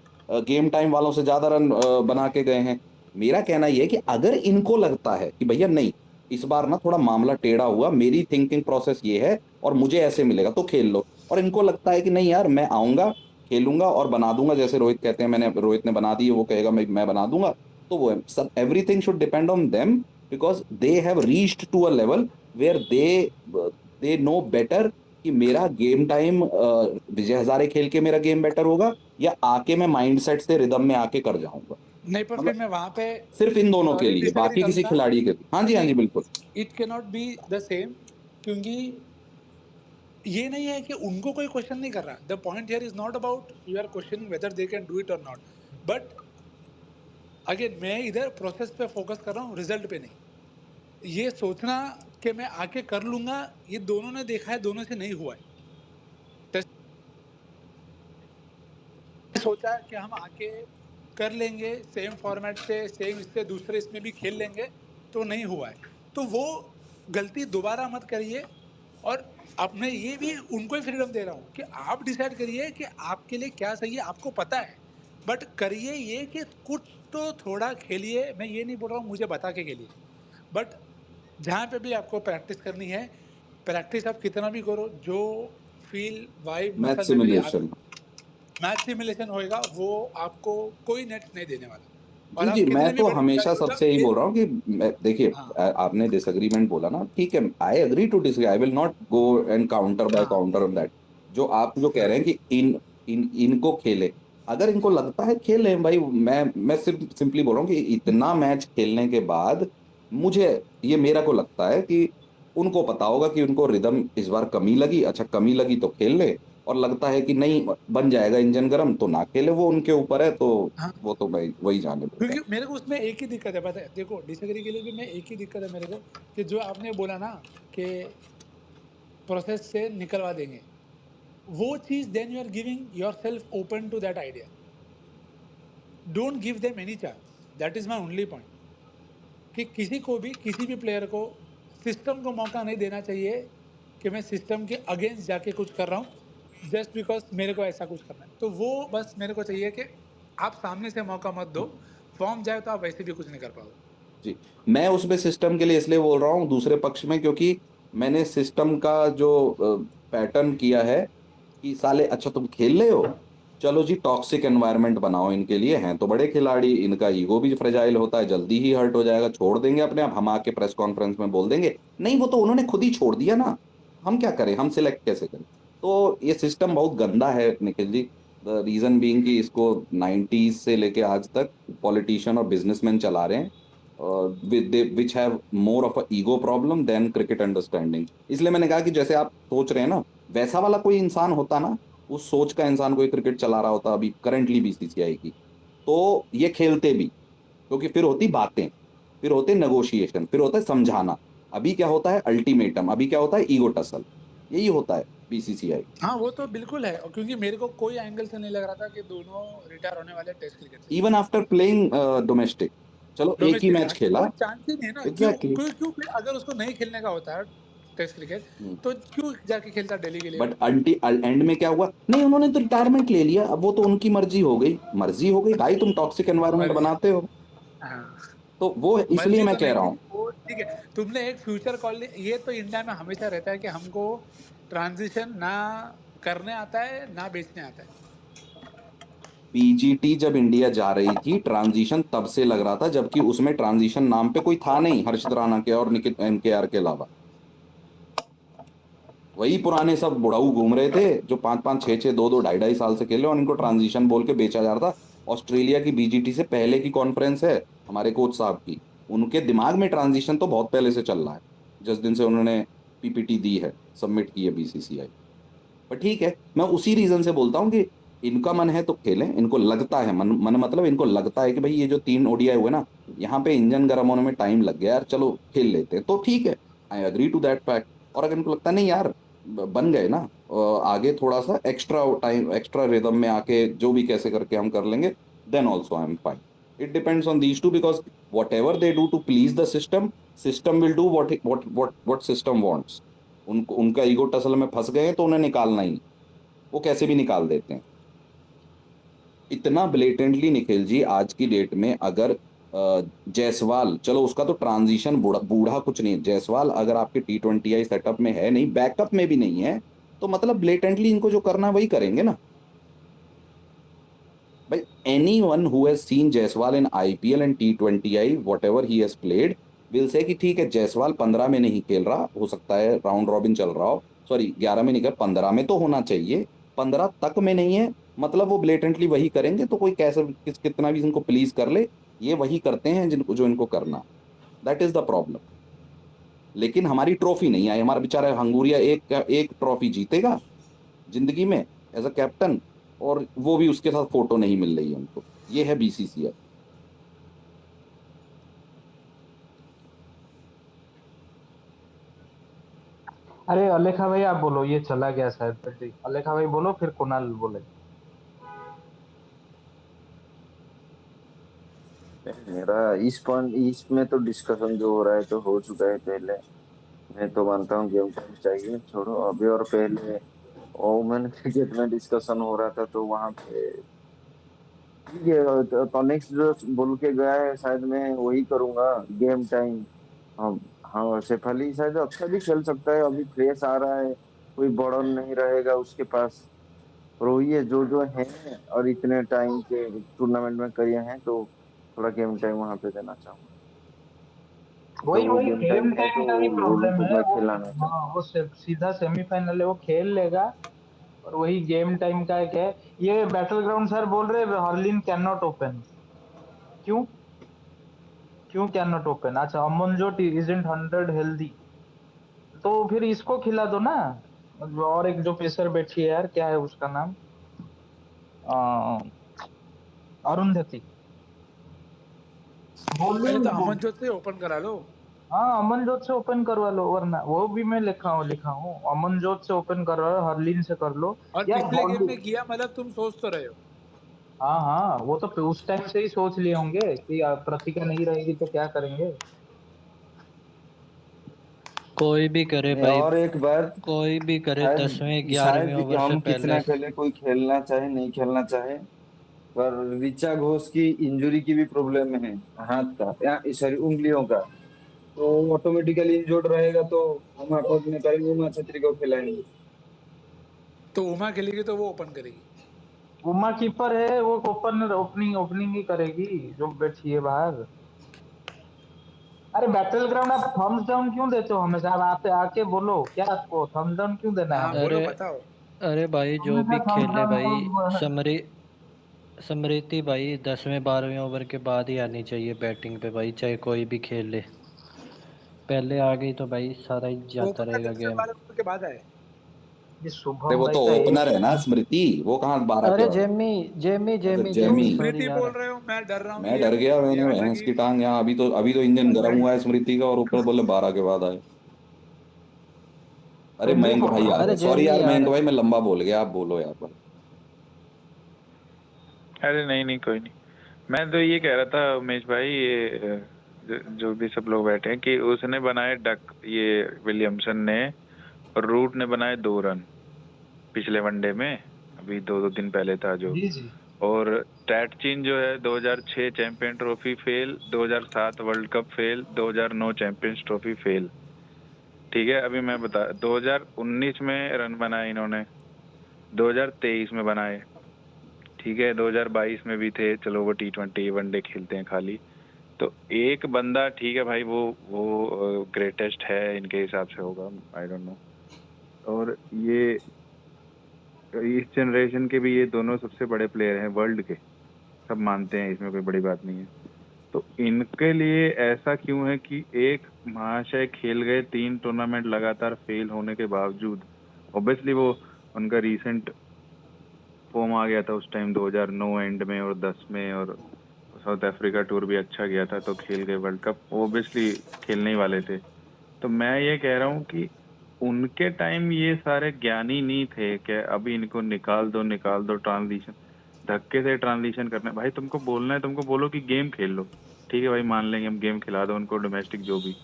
गेम टाइम वालों से ज्यादा रन बना के गए हैं। मेरा कहना यह है कि अगर इनको लगता है कि भैया नहीं, इस बार ना थोड़ा मामला टेढ़ा हुआ, मेरी थिंकिंग प्रोसेस ये है और मुझे ऐसे मिलेगा, तो खेल लो। और इनको लगता है कि नहीं यार, मैं आऊंगा, खेलूंगा और बना दूंगा, जैसे रोहित कहते हैं, रोहित ने बना दी है, वो कहेगा मैं बना दूंगा, तो वो है। सब everything should depend on them, because they have reached to a level where they know better कि मेरा गेम टाइम विजय हजारे खेल के मेरा गेम बेटर होगा या आके मैं माइंडसेट से रिदम में आके कर जाऊंगा। नहीं, पर फिर मैं वहां पे सिर्फ इन दोनों के सॉरी लिए, डिसएग्री बाकी किसी करूंगा। खिलाड़ी के लिए। हाँ जी, हाँ जी, बिल्कुल। It can not be the same, क्योंकि ये नहीं है कि उनको कोई क्वेश्चन नहीं कर रहा। The point here is not about you are questioning whether they can do it और नॉट, बट अगेन मैं इधर प्रोसेस पे फोकस कर रहा हूँ, रिजल्ट पे नहीं। ये सोचना कि मैं आके कर लूंगा, ये दोनों ने देखा है, दोनों से नहीं हुआ है। सोचा कि हम आके कर लेंगे सेम फॉर्मेट से, सेम इससे दूसरे इसमें भी खेल लेंगे, तो नहीं हुआ है। तो वो गलती दोबारा मत करिए। और अब मैं ये भी उनको ही फ्रीडम दे रहा हूँ कि आप डिसाइड करिए कि आपके लिए क्या सही है, आपको पता है। बट करिए ये कि कुछ तो थोड़ा खेलिए। मैं ये नहीं बोल रहा हूँ मुझे बता के खेलिए, बट जहाँ पे भी आपको प्रैक्टिस करनी है, प्रैक्टिस आप कितना भी करो, जो feel vibe match muscle memory simulation. Match simulation होएगा, वो आपको कोई नेट नहीं देने वाला। और जी आप जी, कितने मैं भी तो बड़े हमेशा खिलाड़ी हो सबसे जाओ, यही ये बोल रहा हूँ कि देखिए, हाँ आपने डिसएग्रीमेंट बोला ना, ठीक है, I agree to disagree, I will not go and counter by हाँ काउंटर ऑन दैट। जो आप जो कह रहे हैं राइट। कि इनको खेले, अगर इनको लगता है खेले भाई, मैं सिर्फ सिंपली बोल रहा हूँ कि इतना मैच खेलने के बाद मुझे ये मेरा को लगता है कि उनको पता होगा कि उनको रिदम इस बार कमी लगी। अच्छा, कमी लगी तो खेल ले, और लगता है कि नहीं बन जाएगा इंजन गर्म तो ना खेले, वो उनके ऊपर है। तो हाँ, वो तो भाई वही जाने देते क्योंकि हैं। मेरे को उसमें एक ही दिक्कत है, पता है। देखो, डिसएग्री के लिए भी मैं एक ही दिक्कत है मेरे को, कि जो आपने बोला ना कि प्रोसेस से निकलवा देंगे, वो चीज then you are giving yourself open to that idea. Don't give them any chance, that is my only point. कि किसी को भी, किसी भी प्लेयर को सिस्टम को मौका नहीं देना चाहिए कि मैं सिस्टम के अगेंस्ट जाके कुछ कर रहा हूँ जस्ट बिकॉज मेरे को ऐसा कुछ करना है। तो वो बस मेरे को चाहिए कि आप सामने से मौका मत दो, फॉर्म जाए तो आप वैसे भी कुछ नहीं कर पाओगे। जी, मैं उसमें सिस्टम के लिए इसलिए बोल रहा हूँ दूसरे पक्ष में, क्योंकि मैंने सिस्टम का जो पैटर्न किया है कि साले, अच्छा तुम खेल रहे हो, चलो जी टॉक्सिक एनवायरनमेंट बनाओ इनके लिए, हैं तो बड़े खिलाड़ी, इनका ईगो भी फ्रेजाइल होता है, जल्दी ही हर्ट हो जाएगा, छोड़ देंगे अपने आप, हम आके प्रेस कॉन्फ्रेंस में बोल देंगे। नहीं, वो तो उन्होंने खुद ही छोड़ दिया ना, हम क्या करें, हम सिलेक्ट कैसे करें। तो ये सिस्टम बहुत गंदा है Nikhil ji. The reason being कि इसको 90s से लेके आज तक पॉलिटिशियन और बिजनेसमैन चला रहे हैं, which have more of a ego problem than cricket understanding. इसलिए मैंने कहा कि जैसे आप सोच रहे हैं ना, वैसा वाला कोई इंसान होता ना, उस सोच का इंसान कोई क्रिकेट चला रहा होता अभी करंटली बीसीसीआई की, तो ये खेलते भी। क्योंकि फिर होती बातें, फिर होते नेगोशिएशन, फिर होता है समझाना। अभी क्या होता है, अल्टीमेटम। अभी क्या होता है, ईगो टसल। यही होता है बीसीसीआई। हाँ, वो तो बिल्कुल है। और क्योंकि मेरे को कोई एंगल से नहीं लग रहा था कि दोनों रिटायर होने वाले टेस्ट क्रिकेट से। इवन आफ्टर प्लेइंग डोमेस्टिक, चलो एक ही डोमेस्टिक मैच खेला। कोई चांस ही नहीं है ना। क्यों एग्जैक्टली। क्यों क्यों फिर अगर उसको नहीं खेलने का होता है टेस्ट क्रिकेट, तो क्यों जाके खेलता दिल्ली के लिए बट वो? एंड में क्या हुआ, नहीं उन्होंने तो रिटायरमेंट ले लिया, अब वो तो उनकी मर्जी हो गई। मर्जी हो गई भाई, तुम टॉक्सिक एनवायरनमेंट मर्जी, बनाते हो। हाँ। तो वो इसलिए मर्जी मैं तो कह नहीं रहा थी हूँ, वो, ठीक है। तुमने एक फ्यूचर कॉल, ये तो इंडिया में हमेशा रहता है कि हमको ट्रांजिशन ना करने आता है ना बेचने आता है। पीजीटी जब इंडिया जा रही थी, ट्रांजिशन तब से लग रहा था, जबकि उसमें ट्रांजिशन नाम पे कोई था नहीं हर्षित राणा के और निकित एनकेआर के अलावा। वही पुराने सब बुढ़ाऊ घूम रहे थे जो 5-5, 6-6, 2-2, 2.5-2.5 साल से खेले, और इनको ट्रांजिशन बोल के बेचा जा रहा था। ऑस्ट्रेलिया की बीजीटी से पहले की कॉन्फ्रेंस है हमारे कोच साहब की, उनके दिमाग में ट्रांजिशन तो बहुत पहले से चल रहा है, जिस दिन से उन्होंने पीपीटी दी है, सबमिट की है बीसीसीआई। पर ठीक है, मैं उसी रीजन से बोलता हूँ कि इनका मन है तो खेलें, इनको लगता है, मन मन मतलब इनको लगता है कि भाई ये जो 3 ओडीआई हुए ना, यहाँ पे इंजन गर्म होने में टाइम लग गया यार, चलो खेल लेते हैं, तो ठीक है, I agree to that fact. और अगर इनको लगता है नहीं यार, बन गए ना, आगे थोड़ा सा एक्स्ट्रा टाइम, एक्स्ट्रा रिदम में आके जो भी कैसे करके हम कर लेंगे, then also I am fine. It depends on these two, because whatever they do to please the system, system will do what system wants. उनको उनका ईगो टसल में फंस गए हैं तो उन्हें निकालना ही, वो कैसे भी निकाल देते हैं। इतना ब्लेटेंटली निखिल जी आज की डेट में अगर जायसवाल, चलो उसका तो ट्रांजिशन बूढ़ा बूढ़ा कुछ नहीं है, जायसवाल अगर आपके T20I सेटअप में है नहीं, बैकअप में भी नहीं है, तो मतलब ब्लेटेंटली इनको जो करना है वही करेंगे ना भाई। Anyone who has seen Jaiswal in IPL and T20I whatever he has played will say कि ठीक है जायसवाल 15 में नहीं खेल रहा, हो सकता है राउंड रॉबिन चल रहा हो, सॉरी 11 में नहीं कर, 15 में तो होना चाहिए, 15 तक में नहीं है, मतलब वो ब्लेटेंटली वही करेंगे। तो कोई कैसे कितना भी इनको प्लीज कर ले, ये वही करते हैं जिनको जो इनको करना। That is the problem. लेकिन हमारी ट्रॉफी नहीं आई, हमारा बेचारा हंगूरिया एक एक ट्रॉफी जीतेगा जिंदगी में एज अ कैप्टन, और वो भी उसके साथ फोटो नहीं मिल रही है उनको। ये है BCCI। अरे अलेखा भाई आप बोलो, ये चला गया शायद बैटरी। अलेखा भाई बोलो, फिर कुणाल बोले। मेरा इसमें तो डिस्कशन जो हो रहा है तो हो चुका है पहले। मैं तो मानता हूँ गेम टाइम चाहिए, छोड़ो अभी। और पहले वुमेन क्रिकेट में डिस्कशन हो रहा था तो वहां पे ठीक है। तो नेक्स्ट जो बोल के गया है शायद मैं वही करूंगा, गेम टाइम। हाँ। हाँ, सैफ अली शायद अच्छा भी खेल सकता है, अभी फ्रेश आ रहा है, कोई बर्डन नहीं रहेगा उसके पास। और वही है जो है, और इतने टाइम के टूर्नामेंट में करिए हैं तो थोड़ा गेम टाइम वहां पे देना चाहूंगा। तो वही वो वही गेम टाइम गेम है टाइम तो का ही प्रॉब्लम उनको है मैं वो। खिलाना हाँ, चाहूंगा। वो सीधा सेमीफाइनल है, वो खेल लेगा। और वही गेम टाइम का एक है। ये बैटल ग्राउंड सर बोल रहे हर्लिन कैन नॉट ओपन। क्यों? क्यों कैन नॉट ओपन? अच्छा, अमनजोट इजंट 100 हेल्दी, तो फिर इसको खिला दो ना। और एक जो पेसर बैठी है यार, क्या है उसका नाम? अ, अरुंधति। पहले तो बॉलिंग। अमनजोत से ओपन करा लो। हाँ, अमनजोत से ओपन करवा लो, वरना वो भी मैं लिखा हूँ अमनजोत से ओपन करवा लो, हरलीन से कर लो। और यार पिछले गेम बॉलिंग। में किया, मतलब तुम सोच तो रहे हो। हाँ हाँ, वो तो उस टाइम से ही सोच लिए होंगे कि प्रतिका नहीं रहेगी तो क्या करेंगे। कोई भी करे नहीं, भाई, और एक बात, कोई भी करे, दसवें शायद 11वें शायद ओवर से हम पहले। कितना खेले, कोई खेलना चाहे नहीं खेलना चाहे, पर ऋचा घोष की इंजरी की भी प्रॉब्लम है, हाथ का या सॉरी उंगलियों का। तो ऑटोमेटिकली इंजर्ड रहेगा तो हम अकाउंट में करेंगे, उमा छत्री को खिलाएंगे। तो उमा खेलेगी तो वो ओपन करेगी। उमा कीपर है, वो ओपनिंग ओपनिंग ही करेगी जो बैठी है बाहर। अरे बैटल ग्राउंड आप थम्स डाउन क्यों देते हो हमेशा? आप आके बोलो, क्या आपको थम्स डाउन क्यों देना है हाँ हमें? बोलो, अरे बताओ। अरे भाई, जो हमेशा भी थम्स खेले डाउन भाई, को। समरी समृति भाई 10वें 12वें ओवर के बाद ही आनी चाहिए बैटिंग पे भाई, चाहे कोई भी खेल ले। पहले आ गई तो भाई सारा ही जाता ओपन का रहेगा 10 से गेम। 12 ओवर के बाद आए। ये अरे शुभम वो भाई तो का ओपनर एक। है ना स्मृति, वो कहाँ 12 के अरे बाद? जेमी जेमी अच्छा जेमी तुम जेमी। जेमी सॉरी स्मृति यार। बोल रहे हो, मैं डर रहा हूँ मैं ये डर गया, ये मैंने अलग भैंस ही। की टांग यहाँ, अभी तो इंजन गर्म हुआ है स्मृति का, और ऊपर बोले 12 के बाद आए। अरे पहले ही मयंक भाई बोला। आ अरे गए, सॉरी जेमी यार यार। मयंक भाई, मैं लंबा बोल गया, आप बोलो यार भाई। अरे नहीं नहीं, कोई नहीं। मैं तो ये कह रहा था उमेश भाई, ये जो भी सब लोग बैठे हैं कि उसने बनाए डक, ये विलियमसन ने, और रूट ने बनाए 2 रन पिछले वनडे में, अभी 2 दिन पहले था जो। जी जी। और टैटचिन जो है 2006 champion trophy fail, 2007 world cup fail, 2009 champions trophy fail. ठीक है, अभी मैं बता, 2019 में रन बनाए इन्होंने, 2023 में बनाए, ठीक है, 2022 में भी थे, चलो वो T20 वनडे खेलते हैं खाली। तो एक बंदा ठीक है भाई, वो ग्रेटेस्ट है इनके हिसाब से, होगा, आई डोंट नो। और ये इस जनरेशन के भी ये दोनों सबसे बड़े प्लेयर हैं वर्ल्ड के, सब मानते हैं, इसमें कोई बड़ी बात नहीं है। तो इनके लिए ऐसा क्यों है कि एक महाशय खेल गए 3 टूर्नामेंट लगातार फेल होने के बावजूद, ऑब्वियसली वो उनका रीसेंट फॉर्म आ गया था उस टाइम 2009 एंड में और 10 में, और साउथ अफ्रीका टूर भी अच्छा गया था तो खेल गए वर्ल्ड कप, ऑब्वियसली खेलने ही वाले थे। तो मैं ये कह रहा हूँ कि उनके टाइम ये सारे ज्ञानी नहीं थे कि अभी इनको निकाल दो ट्रांजिशन, धक्के से ट्रांजिशन करना है। भाई तुमको बोलना है, तुमको बोलो कि गेम खेल लो, ठीक है भाई मान लेंगे हम, गेम खिला दो उनको डोमेस्टिक जो भी,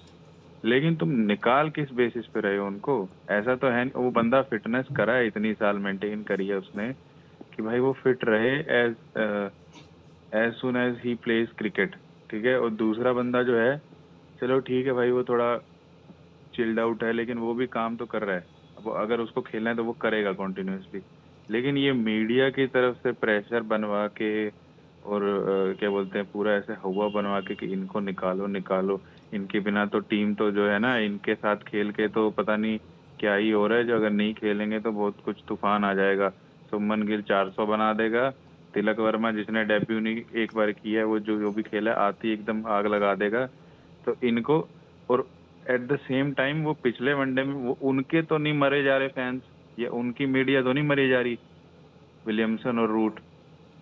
लेकिन तुम निकाल किस बेसिस पे रहे हो उनको? ऐसा तो है नहीं, वो बंदा फिटनेस करा है, इतनी साल मेंटेन करी है उसने कि भाई वो फिट रहे as soon as he plays cricket, ठीक है। और दूसरा बंदा जो है, चलो ठीक है भाई, वो थोड़ा चिल्ड आउट है, लेकिन वो भी काम तो कर रहा है। अब अगर उसको खेलना है तो वो करेगा कॉन्टिन्यूसली। लेकिन ये मीडिया की तरफ से प्रेशर बनवा के और क्या बोलते हैं, पूरा ऐसे हवा बनवा के कि इनको निकालो निकालो, इनके बिना तो टीम तो जो है ना, इनके साथ खेल के तो पता नहीं क्या ही हो रहा है, जो अगर नहीं खेलेंगे तो बहुत कुछ तूफान आ जाएगा। शुभमन गिल 400 बना देगा, तिलक वर्मा जिसने डेब्यू नहीं एक बार किया है, वो जो भी खेला आती एकदम आग लगा देगा। तो इनको, और एट द सेम टाइम वो पिछले वनडे में वो उनके तो नहीं मरे जा रहे फैंस, या उनकी मीडिया तो नहीं मरी जा रही, विलियमसन और रूट,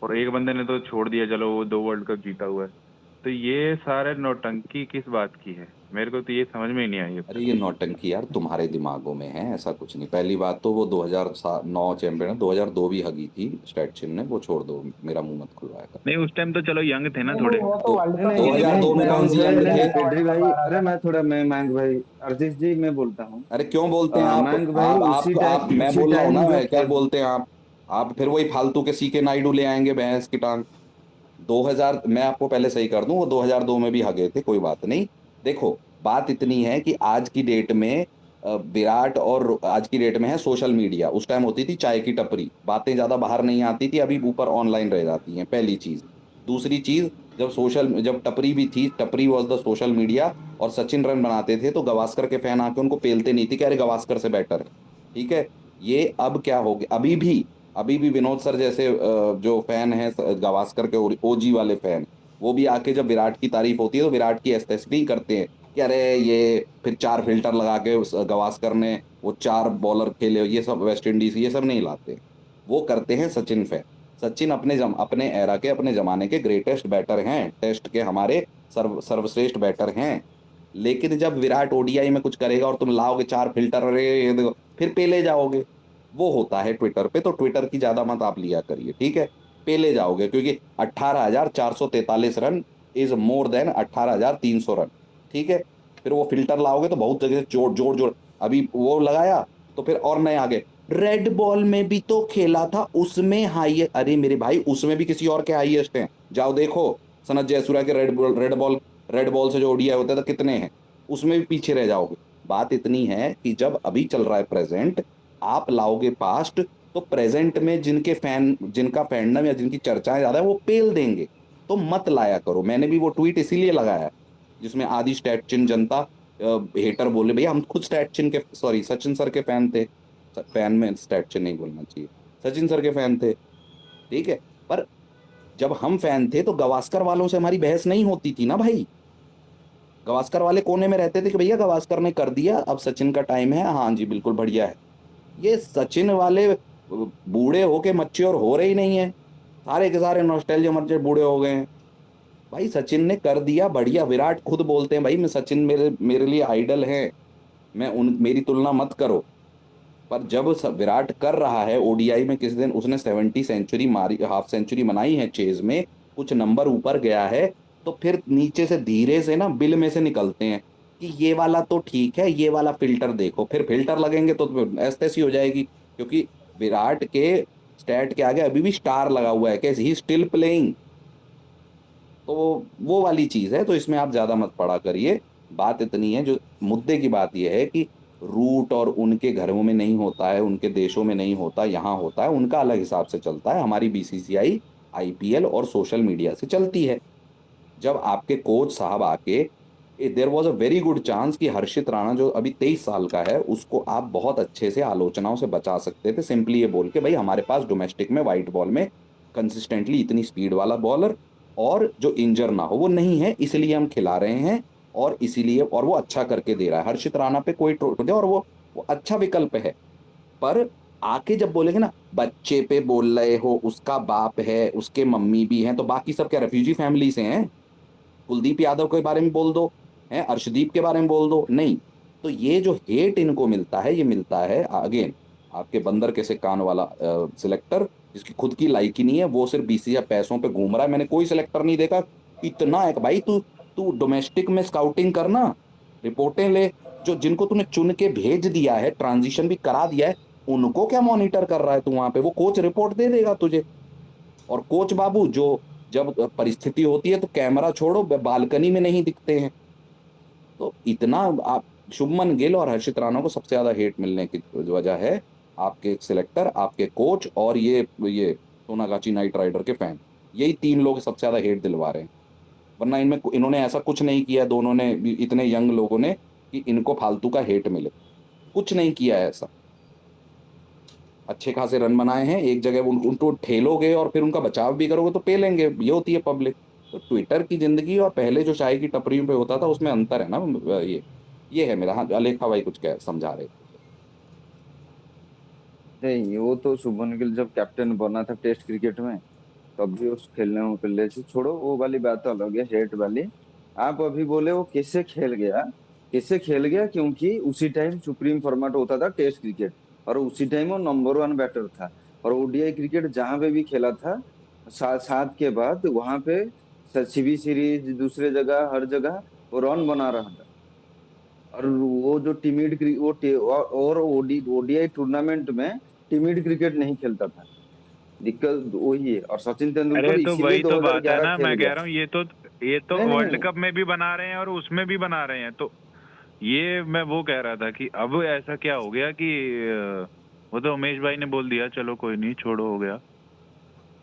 और एक बंदे ने तो छोड़ दिया, चलो वो 2 वर्ल्ड कप जीता हुआ है। तो ये सारे नौटंकी किस बात की है, मेरे को तो ये समझ में ही नहीं आई अब अरे तक। ये नौटंकी यार तुम्हारे दिमागों में है, ऐसा कुछ नहीं। पहली बात तो वो 2009 चैंपियन है, 2002 भी हगी थी स्टैटचिन ने, वो छोड़ दो, मेरा मुंह मत खुलवाया कर। नहीं उस टाइम तो चलो यंग थे ना नहीं थोड़े। नहीं, वो तो तो वर्ल्ड नहीं कप नहीं की नहीं 2002 में कौन यंग सी थे यंग नहीं थे? पेडरी वर्ल्ड भाई। कप आ रहा अरे था। मैं थोड़ा, मैं मयंक भाई, अर्जिश जी मैं बोलता हूँ। अरे क्यों बोलते हैं आप मयंक भाई आप उसी आप आप टाइम, मैं उसी बोल रहा हूँ ना, टाइम जो मैं क्या खेल। बोलते हैं आप फिर वही फालतू के सीके नायडू ले आएंगे भैंस की टांग। 2000, मैं आपको पहले सही कर दूं, वो 2002 में भी हगे थे, कोई बात नहीं। देखो, बात इतनी है कि आज की डेट में विराट, और आज की डेट में है सोशल मीडिया। उस टाइम होती थी चाय की टपरी, बातें ज्यादा बाहर नहीं आती थी, अभी ऊपर ऑनलाइन रह जाती हैं, पहली चीज। दूसरी चीज, जब टपरी भी थी, टपरी वॉज द सोशल मीडिया, और सचिन रन बनाते थे तो गवास्कर के फैन आके उनको पेलते नहीं थे कि अरे गवास्कर से बेटर है, ठीक है। ये अब क्या हो गया, अभी भी विनोद सर जैसे जो फैन है गावस्कर के, ओजी वाले फैन, वो भी आके जब विराट की तारीफ होती है तो विराट की एस्टेटिक करते हैं कि अरे ये फिर 4 फिल्टर लगा के गावस्कर ने वो 4 बॉलर खेले, ये सब वेस्ट इंडीज, ये सब नहीं लाते। वो करते हैं सचिन फैन। सचिन अपने एरा के, अपने जमाने के ग्रेटेस्ट बैटर हैं, टेस्ट के हमारे सर्वश्रेष्ठ बैटर हैं। लेकिन जब विराट ओडीआई में कुछ करेगा और तुम लाओगे 4 फिल्टर, अरे ये देखो, फिर पेले जाओगे। वो होता है ट्विटर पे, तो ट्विटर की ज्यादा मत आप लिया करिए, ठीक है। पेले जाओगे, क्योंकि 18,443 run is more than 18,300 run, ठीक है। फिर वो फिल्टर लाओगे तो बहुत जगह से जोड़ जोड़ जोड़, अभी वो लगाया तो फिर और नए आगे, रेड बॉल में भी तो खेला था, उसमें हाई, अरे मेरे भाई उसमें भी किसी और के हाईएस्ट हैं, जाओ देखो। सनत जयसूर्या के रेड बॉल से जो ओडीआई होते थे कितने हैं, उसमें भी पीछे रह जाओगे। बात इतनी है कि जब अभी चल रहा है प्रेजेंट, आप लाओगे पास्ट, तो प्रेजेंट में जिनका फैंडम या जिनकी चर्चाएं ज्यादा है वो पेल देंगे। तो मत लाया करो। मैंने भी वो ट्वीट इसीलिए लगाया जिसमें आदि स्टैटचिन जनता हेटर बोले, भैया हम खुद स्टैटचिन के, सॉरी सचिन सर के फैन थे। फैन में स्टैटचिन नहीं बोलना चाहिए, सचिन सर के फैन थे, ठीक है। पर जब हम फैन थे तो गवास्कर वालों से हमारी बहस नहीं होती थी ना भाई। गवास्कर वाले कोने में रहते थे कि भैया गवास्कर ने कर दिया, अब सचिन का टाइम है, हाँ जी बिल्कुल बढ़िया है। ये सचिन वाले बूढ़े होके मैच्योर हो रहे ही नहीं है, सारे के सारे नॉस्टैल्जिया मर्चे बूढ़े हो गए हैं। भाई सचिन ने कर दिया बढ़िया, विराट खुद बोलते हैं भाई मैं सचिन मेरे मेरे लिए आइडल है, मेरी तुलना मत करो। पर जब विराट कर रहा है ओडीआई में, किसी दिन उसने 70 सेंचुरी मारी, हाफ सेंचुरी बनाई है चेज में, कुछ नंबर ऊपर गया है, तो फिर नीचे से धीरे से ना बिल में से निकलते हैं कि ये वाला तो ठीक है, ये वाला फिल्टर देखो, फिर फिल्टर लगेंगे तो ऐसी तैसी हो जाएगी। क्योंकि विराट के स्टैट के आगे अभी भी स्टार लगा हुआ है, कैसे ही स्टिल प्लेइंग। तो वो वाली चीज है, तो इसमें आप ज्यादा मत पड़ा करिए। बात इतनी है, जो मुद्दे की बात यह है कि रूट और उनके घरों में नहीं होता है, उनके देशों में नहीं होता, यहाँ होता है, उनका अलग हिसाब से चलता है। हमारी बीसीसीआई आईपीएल और सोशल मीडिया से चलती है। जब आपके कोच साहब आके, there was a very good chance कि हर्षित राणा जो अभी 23 साल का है, उसको आप बहुत अच्छे से आलोचनाओं से बचा सकते थे, सिंपली ये बोल के भाई हमारे पास डोमेस्टिक में व्हाइट बॉल में कंसिस्टेंटली इतनी स्पीड वाला बॉलर और जो इंजर ना हो वो नहीं है, इसलिए हम खिला रहे हैं, और इसीलिए, और वो अच्छा करके दे रहा है। हर्षित राणा पे कोई दे, और वो अच्छा विकल्प है। पर आके जब बोलेंगे ना बच्चे पे बोल रहे हो, उसका बाप है, उसके मम्मी भी हैं, तो बाकी सब क्या रेफ्यूजी फैमिली से हैं? कुलदीप यादव के बारे में बोल दो, है अर्शदीप के बारे में बोल दो, नहीं। तो ये जो हेट इनको मिलता है, ये मिलता है अगेन आपके बंदर के से कान वाला सिलेक्टर, जिसकी खुद की लाइकी नहीं है, वो सिर्फ बीसीसीआई पैसों पे घूम रहा है। मैंने कोई सिलेक्टर नहीं देखा इतना है कि भाई तू तू डोमेस्टिक में स्काउटिंग करना, रिपोर्टें ले, जो जिनको तूने चुन के भेज दिया है, ट्रांजिशन भी करा दिया है, उनको क्या मॉनिटर कर रहा है तू वहां पे? वो कोच रिपोर्ट दे देगा तुझे। और कोच बाबू जो जब परिस्थिति होती है तो कैमरा छोड़ो बालकनी में नहीं दिखते हैं। तो इतना आप शुभमन गिल और हर्षित राणा को सबसे ज्यादा हेट मिलने की वजह है आपके सिलेक्टर, आपके कोच और ये सोनागाची नाइट राइडर के फैन। यही 3 लोग सबसे ज्यादा हेट दिलवा रहे हैं। वरना इनमें इन्होंने ऐसा कुछ नहीं किया, दोनों ने भी, इतने यंग लोगों ने, कि इनको फालतू का हेट मिले। कुछ नहीं किया है ऐसा। अच्छे खासे रन बनाए हैं, एक जगह उनको ठेलोगे और फिर उनका बचाव भी करोगे तो पेलेंगे। ये होती है पब्लिक। तो ट्विटर की जिंदगी और पहले जो चाय की टपरियों पे होता था उसमें अंतर है ना। ये है मेरा। हाँ, अलेखा भाई कुछ कह समझा रहे थे। नहीं, वो तो शुभमन गिल जब कैप्टन बना था टेस्ट क्रिकेट में, तब भी उस खेलने उकलने से छोड़ो, वो वाली बात तो अलग है, हेट वाली। आप अभी बोले वो कैसे खेल गया, कैसे खेल गया? क्योंकि उसी टाइम सुप्रीम फॉर्मेट होता था टेस्ट क्रिकेट, और उसी टाइम वो नंबर 1 बैटर था। और ओडीआई क्रिकेट जहां पे भी खेला था, सात के बाद वहां पे सीबी सीरीज दूसरे जगह हर जगह वो रन बना रहा था। और वो जो टीमिड और ओडीआई टूर्नामेंट में टीमिड क्रिकेट नहीं खेलता था। दिक्कत वही है, और सचिन अरे तेंदुलकर तो इसीलिए वही तो बात है 2011 ना, खेल मैं कह गया। रहा हूँ ये तो नहीं वर्ल्ड नहीं कप में भी बना रहे हैं और उसमें भी बना रहे हैं। तो ये मैं वो कह रहा था कि अब ऐसा क्या हो गया कि वो तो उमेश भाई ने बोल दिया चलो कोई नहीं छोड़ो हो गया।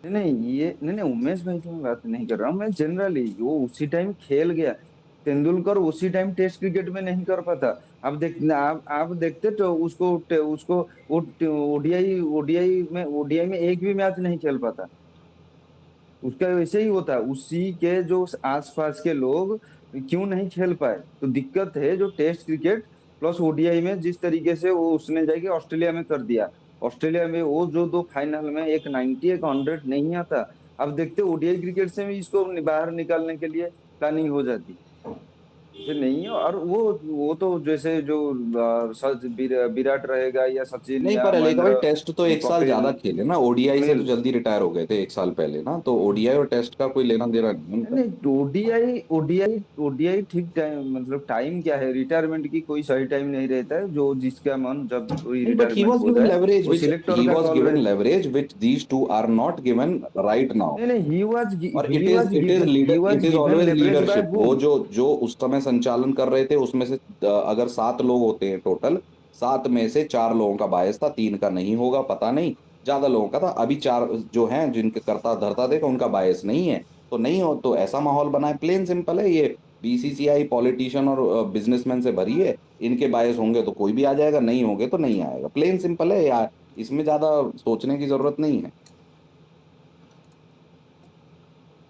नहीं नहीं, ये नहीं नहीं, उमेश भाई की मैं बात नहीं कर रहा हूँ, मैं जनरली वो उसी टाइम खेल गया। तेंदुलकर उसी टाइम टेस्ट क्रिकेट में नहीं कर पाता। आप देखते तो उसको वो ओडीआई में एक भी मैच नहीं खेल पाता। उसका वैसे ही होता है, उसी के जो आसपास के लोग क्यों नहीं खेल पाए, तो दिक्कत है जो टेस्ट क्रिकेट प्लस ओडीआई में जिस तरीके से वो उसने जाके ऑस्ट्रेलिया में कर दिया। ऑस्ट्रेलिया में वो जो दो फाइनल में एक 90 एक 100 नहीं आता। अब देखते ओडीआई क्रिकेट से भी इसको बाहर निकालने के लिए प्लानिंग हो जाती है। नहीं है। और वो तो जैसे जो विराट रहेगा या सचिन नहीं, या पर अलेखा भाई महेंद्र टेस्ट तो एक साल कपिल ज्यादा खेले ना। ओडीआई से तो सुनील। जल्दी रिटायर हो गए थे 1 साल पहले ना। तो ओडीआई और टेस्ट का कोई लेना देना नहीं उनका। नहीं, ओडीआई ठीक टाइम, मतलब टाइम क्या है, रिटायरमेंट की कोई सही टाइम नहीं रहता है, जो जिसका मन जब कोई नहीं, बट ही रिटायरमेंट वाज हो गिवन जाए लेवरेज वो विच सिलेक्टर ही का वाज कॉल गिवन रहता है। Leverage which these two are not given right now. नहीं नहीं, और it is he leader, was it is given always leverage by leadership. वो हुम? जो उस समय संचालन कर रहे थे उसमें से अगर 7 लोग होते हैं टोटल, 7 में से 4 लोगों का बायस था, 3 का नहीं होगा पता नहीं, ज्यादा लोगों का था। अभी 4 जो हैं जिनके करता धरता देखा उनका बायस नहीं है। तो नहीं हो तो ऐसा माहौल बना है, प्लेन सिंपल है ये। बीसीसीआई पॉलिटिशियन और बिजनेसमैन से भरी है। इनके बायस होंगे तो कोई भी आ जाएगा, नहीं होंगे तो नहीं आएगा। प्लेन सिंपल है यार, इसमें ज्यादा सोचने की जरूरत नहीं है।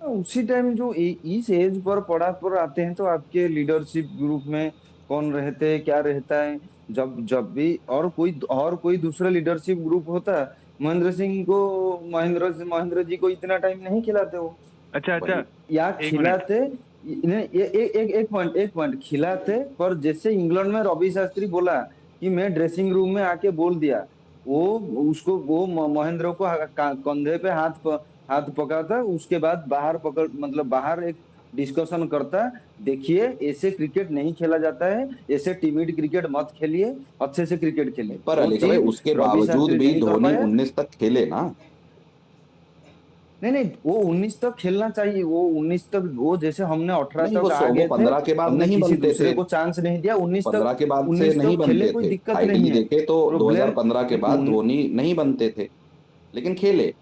उसी टाइम जो इस एज पर पड़ा पर आते हैं, तो आपके लीडरशिप ग्रुप में कौन रहते हैं, क्या रहता है? जब जब भी और कोई दूसरा लीडरशिप ग्रुप होता, महेंद्र सिंह को, महेंद्र जी को इतना टाइम नहीं खिलाते वो, अच्छा अच्छा, वही। या एक मिनट। खिलाते। एक पॉइंट खिलाते, पर जैसे इंग्लैंड में रवि शास्त्री बोला कि मैं ड्रेसिंग रूम में आके बोल दिया, वो उसको वो महेंद्र को कंधे पे हाथ पकड़ता, उसके बाद बाहर पकड़, मतलब बाहर एक डिस्कशन करता। देखिए, ऐसे क्रिकेट नहीं खेला जाता है, ऐसे टीमिड क्रिकेट मत खेलिए, अच्छे से क्रिकेट खेलिए। पर वो अलीका भाई चीज उसके रवि बावजूद शास्त्री भी नहीं कर धोनी पाया। 19 तक खेले ना। नहीं नहीं, वो 19 तक खेलना चाहिए, वो 19 तक, वो जैसे हमने 18 नहीं, तक आ वो गए थे, 15 के बाद हमने नहीं किसी बनते दूसरे थे। को चांस नहीं दिया 19 तक। 15 के बाद से 19 नहीं तक खेले, बनते कोई थे। दिक्कत आइडली नहीं है। देखे तो प्रॉब्लम 2015 के बाद धोनी नहीं बनते थे, लेकिन खेले।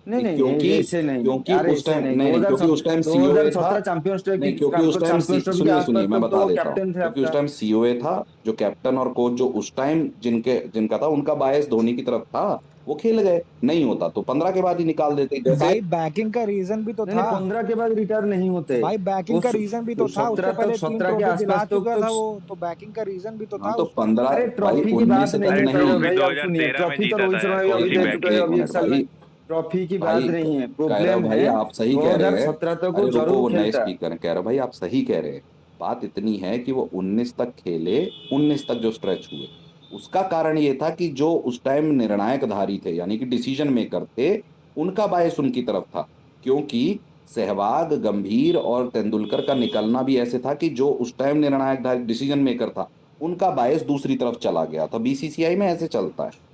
नहीं नहीं नहीं, क्योंकि ऐसे नहीं क्योंकि यार, उस ऐसे टाइम नहीं। नहीं नहीं, क्योंकि उस टाइम सीओए था। 2017 चैंपियंस नहीं, क्योंकि उस ट्रॉफी, टाइम चैंपियंस ट्रॉफी के सुनिए आसपास सुनिए मैं तक तो बता वो देता हूँ। कैप्टन थे क्योंकि उस आपका। टाइम सीओए था, जो कैप्टन और कोच जो उस टाइम जिनका था, उनका बायस धोनी की तरफ था। वो खेल गए। नहीं होता तो 15 के बाद ही निकाल देते जैसे। भाई बैकिंग का रीजन भी तो नहीं था। नहीं, 15 के बाद रिटायर नहीं होते। भाई वो बैकिंग का रीजन भी तो था, उससे 17 तक, पहले 3 17 के ट्रॉफी दिला आसपास चुका तक था वो, तो बैकिंग का रीजन भी तो हाँ था तो उसका। 15 अरे भाई ट्रॉफी की बात 19 तक नहीं अरे कर रहे हो नहीं। ट्रॉफी भाई, आप सुनिए, 2013 में ट्रॉफी तो जीता रोहित था शर्मा यार, भी कौन अभी सी ले एक चुके हैं, बैकिंग। एक अभी एक मिनट साल में। भाई। ट्रॉफी की बात भाई नहीं है, कह रहा हूँ प्रॉब्लम भाई है आप सही कह रहे हैं। 2017 तक वो अरे रुको, जरूर वो नए खेलता। स्पीकर हैं, कह रहा भाई आप सही कह रहे हैं। बात इतनी है कि वो 19 तक खेले। 19 तक जो स्ट्रेच हुए, उसका कारण ये था कि जो उस टाइम निर्णायक धारी थे, यानी कि डिसीजन मेकर थे, उनका बायस उनकी तरफ था। क्योंकि सहवाग, गंभीर और तेंदुलकर का निकलना भी ऐसे था कि जो उस टाइम निर्णायक डिसीजन मेकर था, उनका बायस दूसरी तरफ चला गया था। बीसीसीआई में ऐसे चलता है।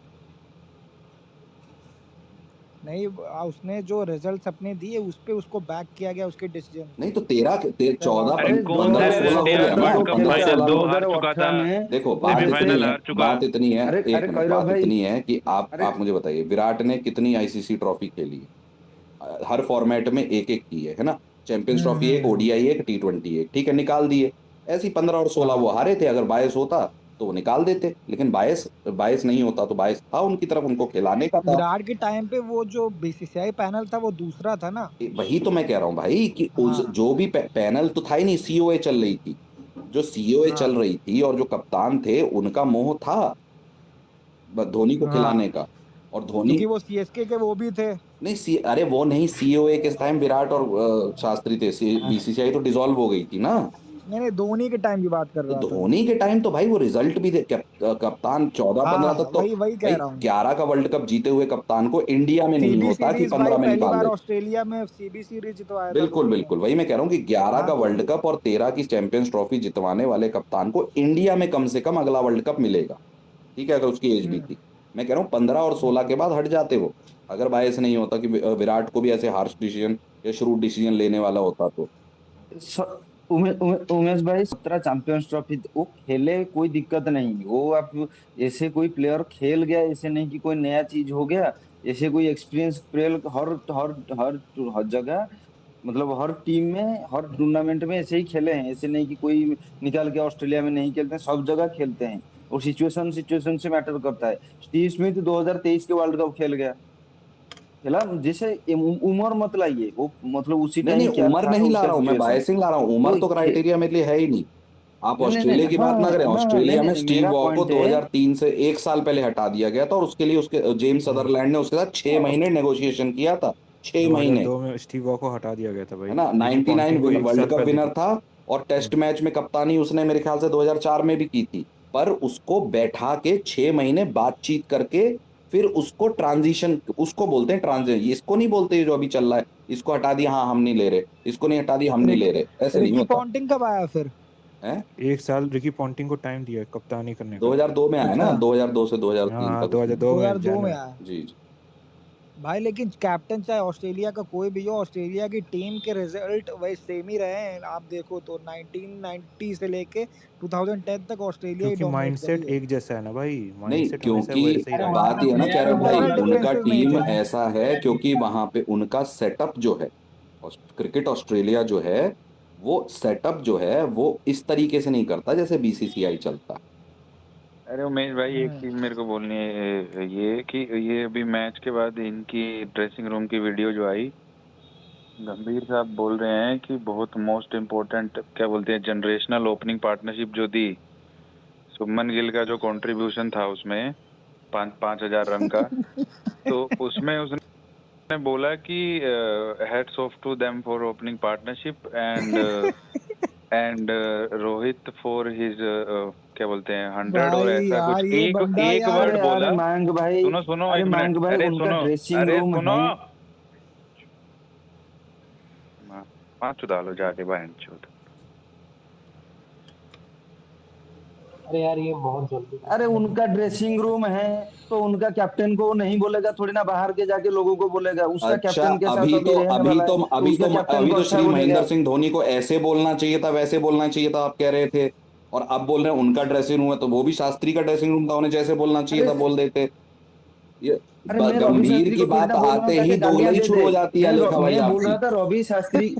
नहीं, उसने जो रिजल्ट्स अपने दिए उस पे उसको बैक किया गया उसके डिसीजन नहीं को। तो 13, 14, अरे कौन 15, से 16 हो गया ना, वर्ल्ड कप 15, फाइनल 16 दो में। हार चुका था, देखो बात इतनी सेमीफाइनल है, हार चुका। बात इतनी है, अरे एक अरे मिनट, कौरव बात भाई, इतनी है कि अरे आप मुझे बताइए, विराट ने कितनी आईसीसी ट्रॉफी खेली है? हर फॉर्मेट में एक एक की है ना? चैंपियंस ट्रॉफी एक, ओडीआई एक, T20 एक, ठीक है, निकाल दिए। ऐसी 15 और 16 वो हाँ हारे थे। अगर बायस होता तो वो निकाल देते, लेकिन बायस बायस नहीं होता, तो बायस था उनकी तरफ, उनको खिलाने का था। विराट के टाइम पे वो जो बीसीसीआई पैनल था वो दूसरा था ना। वही तो मैं कह रहा हूँ भाई कि उस हाँ जो भी पैनल तो था ही नहीं, सीओए चल रही थी। जो सीओए चल हाँ रही थी और जो कप्तान थे, उनका मोह था धोनी को हाँ, खिलाने का। और धोनी क्योंकि वो सीएसके के वो भी थे। नहीं, अरे वो नहीं, सीओए के टाइम विराट और शास्त्री थे। बीसीसीआई तो डिसॉल्व हो गई थी ना। नहीं नहीं, धोनी के टाइम की बात कर तो रहा था मैं। धोनी के टाइम तो भाई वो रिजल्ट भी थे, कप्तान 14-15 हाँ तक तो। वही वही कह भाई रहा हूँ। 11 का वर्ल्ड कप जीते हुए कप्तान को इंडिया में नहीं सीबी होता कि सीरीज भाई 15 में पहली निकाल बार दे। ऑस्ट्रेलिया में सीबी सीरीज जितवाया था बिल्कुल धोनी ने। बिल्कुल, वही मैं कह रहा हूँ कि 11 हाँ का तो वर्ल्ड कप और 13 की चैंपियंस ट्रॉफी जितवाने वाले कप्तान को इंडिया में कम से कम अगला वर्ल्ड कप मिलेगा, ठीक है, अगर उसकी एज भी हम्म थी। मैं कह रहा हूँ 15 और 16 हम्म। के बाद हट जाते वो, अगर बायस नहीं होता कि विराट को भी ऐसे हार्श डिसीजन या श्रूड डिसीजन लेने वाला होता तो। उमेश भाई 17 चैंपियंस ट्रॉफी वो खेले, कोई दिक्कत नहीं। वो आप ऐसे कोई प्लेयर खेल गया, ऐसे नहीं कि कोई नया चीज हो गया। ऐसे कोई एक्सपीरियंस प्लेयर हर हर हर हर जगह, मतलब हर टीम में, हर टूर्नामेंट में ऐसे ही खेले हैं। ऐसे नहीं कि कोई निकाल के ऑस्ट्रेलिया में नहीं खेलते हैं, सब जगह खेलते हैं। और सिचुएशन सिचुएशन से मैटर करता है। स्टीव स्मिथ 2023 के वर्ल्ड कप खेल गया, खेला। जैसे उम्र मत लाइए, वो मतलब उसी नहीं नहीं, टाइम क्या उम्र था नहीं ला उसका रहा हूं मैं, सिचुएशन। बायसिंग ला रहा हूँ। उम्र तो तो क्राइटेरिया मेरे लिए है ही नहीं। आप नहीं नहीं नहीं, ऑस्ट्रेलिया की बात ना हाँ करें, हाँ, नहीं ऑस्ट्रेलिया नहीं में नहीं, स्टीव मेरा वॉ को पॉइंट है। 2003 से 1 साल पहले हटा दिया गया था, और उसके लिए उसके जेम्स सदरलैंड ने उसके साथ 6 महीने नेगोशिएशन किया था। 6 महीने, 2002 में स्टीव वॉ को हटा दिया गया था है भाई। ना? रिकी 99 पॉन्टिंग को एक वर्ल्ड साल कप पहले विनर दी। था, और टेस्ट मैच में कप्तानी उसने मेरे ख्याल से 2004 में भी की थी। पर उसको बैठा के 6 महीने बातचीत करके, फिर उसको ट्रांजिशन, उसको बोलते हैं ट्रांजिशन, इसको नहीं बोलते जो अभी चल रहा है, इसको हटा दिया, हाँ हम नहीं ले रहे, इसको नहीं हटा दिया, हम नहीं ले रिकी रहे, ऐसे नहीं रिकी होता पॉन्टिंग कब आया फिर? है। 1 साल रिकी पॉन्टिंग को टाइम दिया है कप्तानी करने का। 2002 में आया ना, अच्छा, 2002 से हाँ 2003 हाँ, तक उसने। 2002 में 2002 में जाने। आया जी जी। भाई। लेकिन कैप्टन चाहे ऑस्ट्रेलिया का कोई भी हो, ऑस्ट्रेलिया की टीम के रिजल्ट वही सेम ही रहे हैं। आप देखो तो 1990 से लेके 2010 तक ऑस्ट्रेलिया ही क्योंकि डोमिनेट करी माइंडसेट है। एक जैसा है ना भाई, नहीं, माइंडसेट हमेशा क्योंकि वैसा ही अरे रहा है। वहां बात पे ये है ना, कह रहे प्लेयर भाई कल्चरल मतलब उनका डिफरेंसेस नहीं टीम थे। ऐसा है क्योंकि वहां पे उनका सेटअप जो है, क्रिकेट ऑस्ट्रेलिया जो है, वो सेटअप जो है वो इस तरीके से नहीं करता जैसे बीसीसीआई चलता है। अरे उमेश भाई, एक हम्म। चीज मेरे को बोलनी है, ये कि ये अभी मैच के बाद इनकी ड्रेसिंग रूम की वीडियो जो आई, गंभीर साहब बोल रहे हैं कि बहुत मोस्ट इम्पोर्टेंट, क्या बोलते हैं, जनरेशनल ओपनिंग पार्टनरशिप जो दी, शुभमन गिल का जो कंट्रीब्यूशन था उसमें 5,000 रन का, तो उसमें उसने बोला कि heads off to them for opening partnership and Rohit for his, क्या बोलते हैं, 100 और भाई ऐसा यार कुछ, ये एक बंदा एक यार। वर्ड अरे अरे बोला। मयंक भाई, सुनो सुनो, अरे एक मिनट, मयंक भाई, अरे उनका सुनो, ड्रेसिंग अरे रूम सुनो, है। माँ चुदा लो जाके बहन चोद। अरे यार ये बहुत जल्दी अरे करने दो। उनका ड्रेसिंग रूम है, तो उनका कैप्टन को नहीं बोलेगा थोड़ी ना, बाहर के जाके लोगों को बोलेगा। उसका अच्छा, कैप्टन के साथ अभी अभी तो रहने अभी वाला है, तो तो अभी उसका तो कैप्टन अभी को तो अच्छा श्री बोलेगा। महेंद्र सिंह धोनी को ऐसे बोलना चाहिए था, वैसे बोलना चाहिए था, आप कह रहे थे। और अब बोल रहे हैं उनका ड्रेसिंग रूम है, तो वो भी शास्त्री का ड्रेसिंग रूम था, उन्हें जैसे बोलना चाहिए अरे था बोल देते। ये अरे मैं रवि गंभीर शास्त्री की को थोड़ी बात ना बोल रहा हूँ आते ताकि ही गालियां दोगलई दे शुरू दे। हो जाती है अलेखा भाई मैं बोल रहा आपकी। था रवि शास्त्री,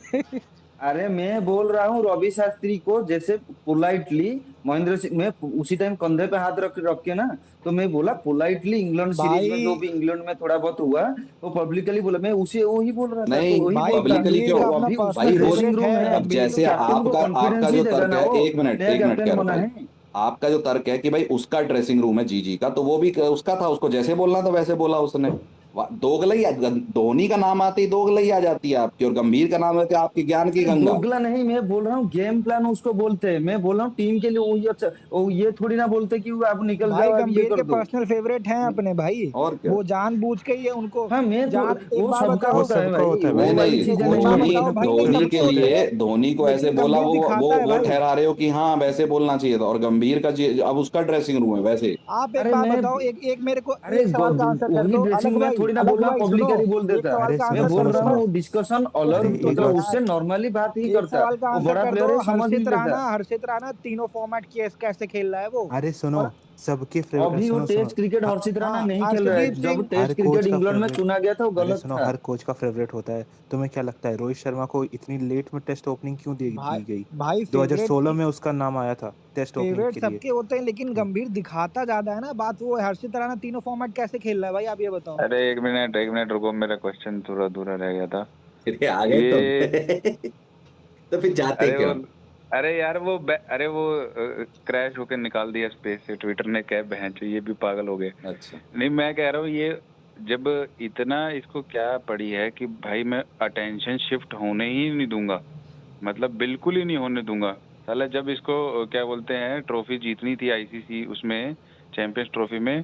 अरे मैं बोल रहा हूँ रवि शास्त्री को, जैसे पोलाइटली महेंद्र सिंह, मैं उसी टाइम कंधे पे हाथ रख रख के ना, तो मैं बोला पोलाइटली इंग्लैंड सीरीज में जो भाई भी इंग्लैंड में थोड़ा बहुत हुआ, तो पब्लिकली बोला, मैं उसे वही बोल रहा था, तो नहीं, वही भाई बोलता। पब्लिकली गंभीर क्यों? का तो अपना अभी उसका पर्सनल भाई हो, ड्रेसिंग क्रिकेट रूम है है, अब गंभीर। तो जैसे कैप्टन को आपका कॉन्फिडेंस जो ही देगा तर्क ना है, वो, एक मिनट नया एक मिनट कह कैप्टन रहे बना भाई, है। आपका जो तर्क है कि भाई उसका ड्रेसिंग रूम है जीजी का, तो वो भी उसका था, उसको जैसे बोलना था वैसे बोला उसने। दोगलई, धोनी का नाम आते ही दोगलई आ जाती है आपकी, और गंभीर का नाम आते है आपके ज्ञान की गंगा। दोगला नहीं, मैं बोल रहा हूँ गेम प्लान उसको बोलते हैं, मैं बोल रहा हूँ टीम के लिए वो ये अच्छा, वो ये थोड़ी ना बोलते कि आप निकल भाई जाओ, आप ये गंभीर कर के दो। पर्सनल फेवरेट हैं अपने भाई, और क्या, वो जानबूझ के ही उनको हाँ मैं तो जान। एक वो बात सबका बताओ, वो होता है सबका भाई, होता है वो नहीं भाई, वाली नहीं, चीजें एक नहीं बात धोनी, बताओ होती। भाई, नहीं धोनी सबके के होते लिए, हैं, धोनी को ऐसे लेकिन बोला, गंभीर दिखाता है वो भाई। ठहरा रहे हो कि हाँ वैसे बोलना चाहिए था, और गंभीर का अब उसका ड्रेसिंग रूम है वैसे। आप एक अरे बात मैं, बताओ, एक एक मेरे को अरे एक सवाल का आंसर कर वही दो, ड्रेसिंग में थोड़ी ना बोल अलग रहा भाई पब्लिक सुनो, ही बोल एक देता है। सवाल अरे का मैं आंसर कर बोल दो रहा बस। हूँ डिस्कशन अरे अलग, एक मतलब बात, उससे नॉर्मली बात ही एक करता है, सवाल का वो आंसर बड़ा कर प्लेयर दो, है, समझ भी लेता है। हर्षित राणा तीनों फॉर्मेट कैसे खेल रहा है वो। अरे सुनो, और सबके फेवरेट, अभी वो सुनो सुनो, टेस्ट क्रिकेट हर्षित राणा हाँ, नहीं खेल रहा है, अर्शदीप जब सिंह। हर टेस्ट क्रिकेट कोच का इंग्लैंड में फेवरेट, चुना गया था वो अरे गलत सुनो, था। हर कोच का फेवरेट होता है। तुम्हें क्या लगता है रोहित शर्मा को इतनी लेट में टेस्ट ओपनिंग क्यों भाई दी गई? भाई 2016 में उसका नाम आया था टेस्ट ओपनिंग फेवरेट के लिए। सबके होते हैं, लेकिन हाँ। गंभीर दिखाता ज्यादा है ना। बात वो है, हर्षित राणा तीनों फॉर्मेट कैसे खेल रहा है भाई, आप ये बताओ। अरे एक मिनट रुको, मेरा क्वेश्चन थोड़ा अधूरा रह गया था। फिर आ गए तुम ये तो फिर जाते अरे वो क्यों? अरे यार अरे वो क्रैश होकर निकाल दिया स्पेस से, ट्विटर ने, क्या बहन चो, ये भी पागल हो गए। अच्छा, नहीं, मैं कह रहा हूँ ये, जब इतना इसको क्या पड़ी है कि भाई मैं अटेंशन शिफ्ट होने ही नहीं दूंगा, मतलब बिल्कुल ही नहीं होने दूंगा। साला जब इसको क्या बोलते हैं, ट्रॉफी जीतनी थी आईसीसी उसमें, चैंपियंस ट्रॉफी में,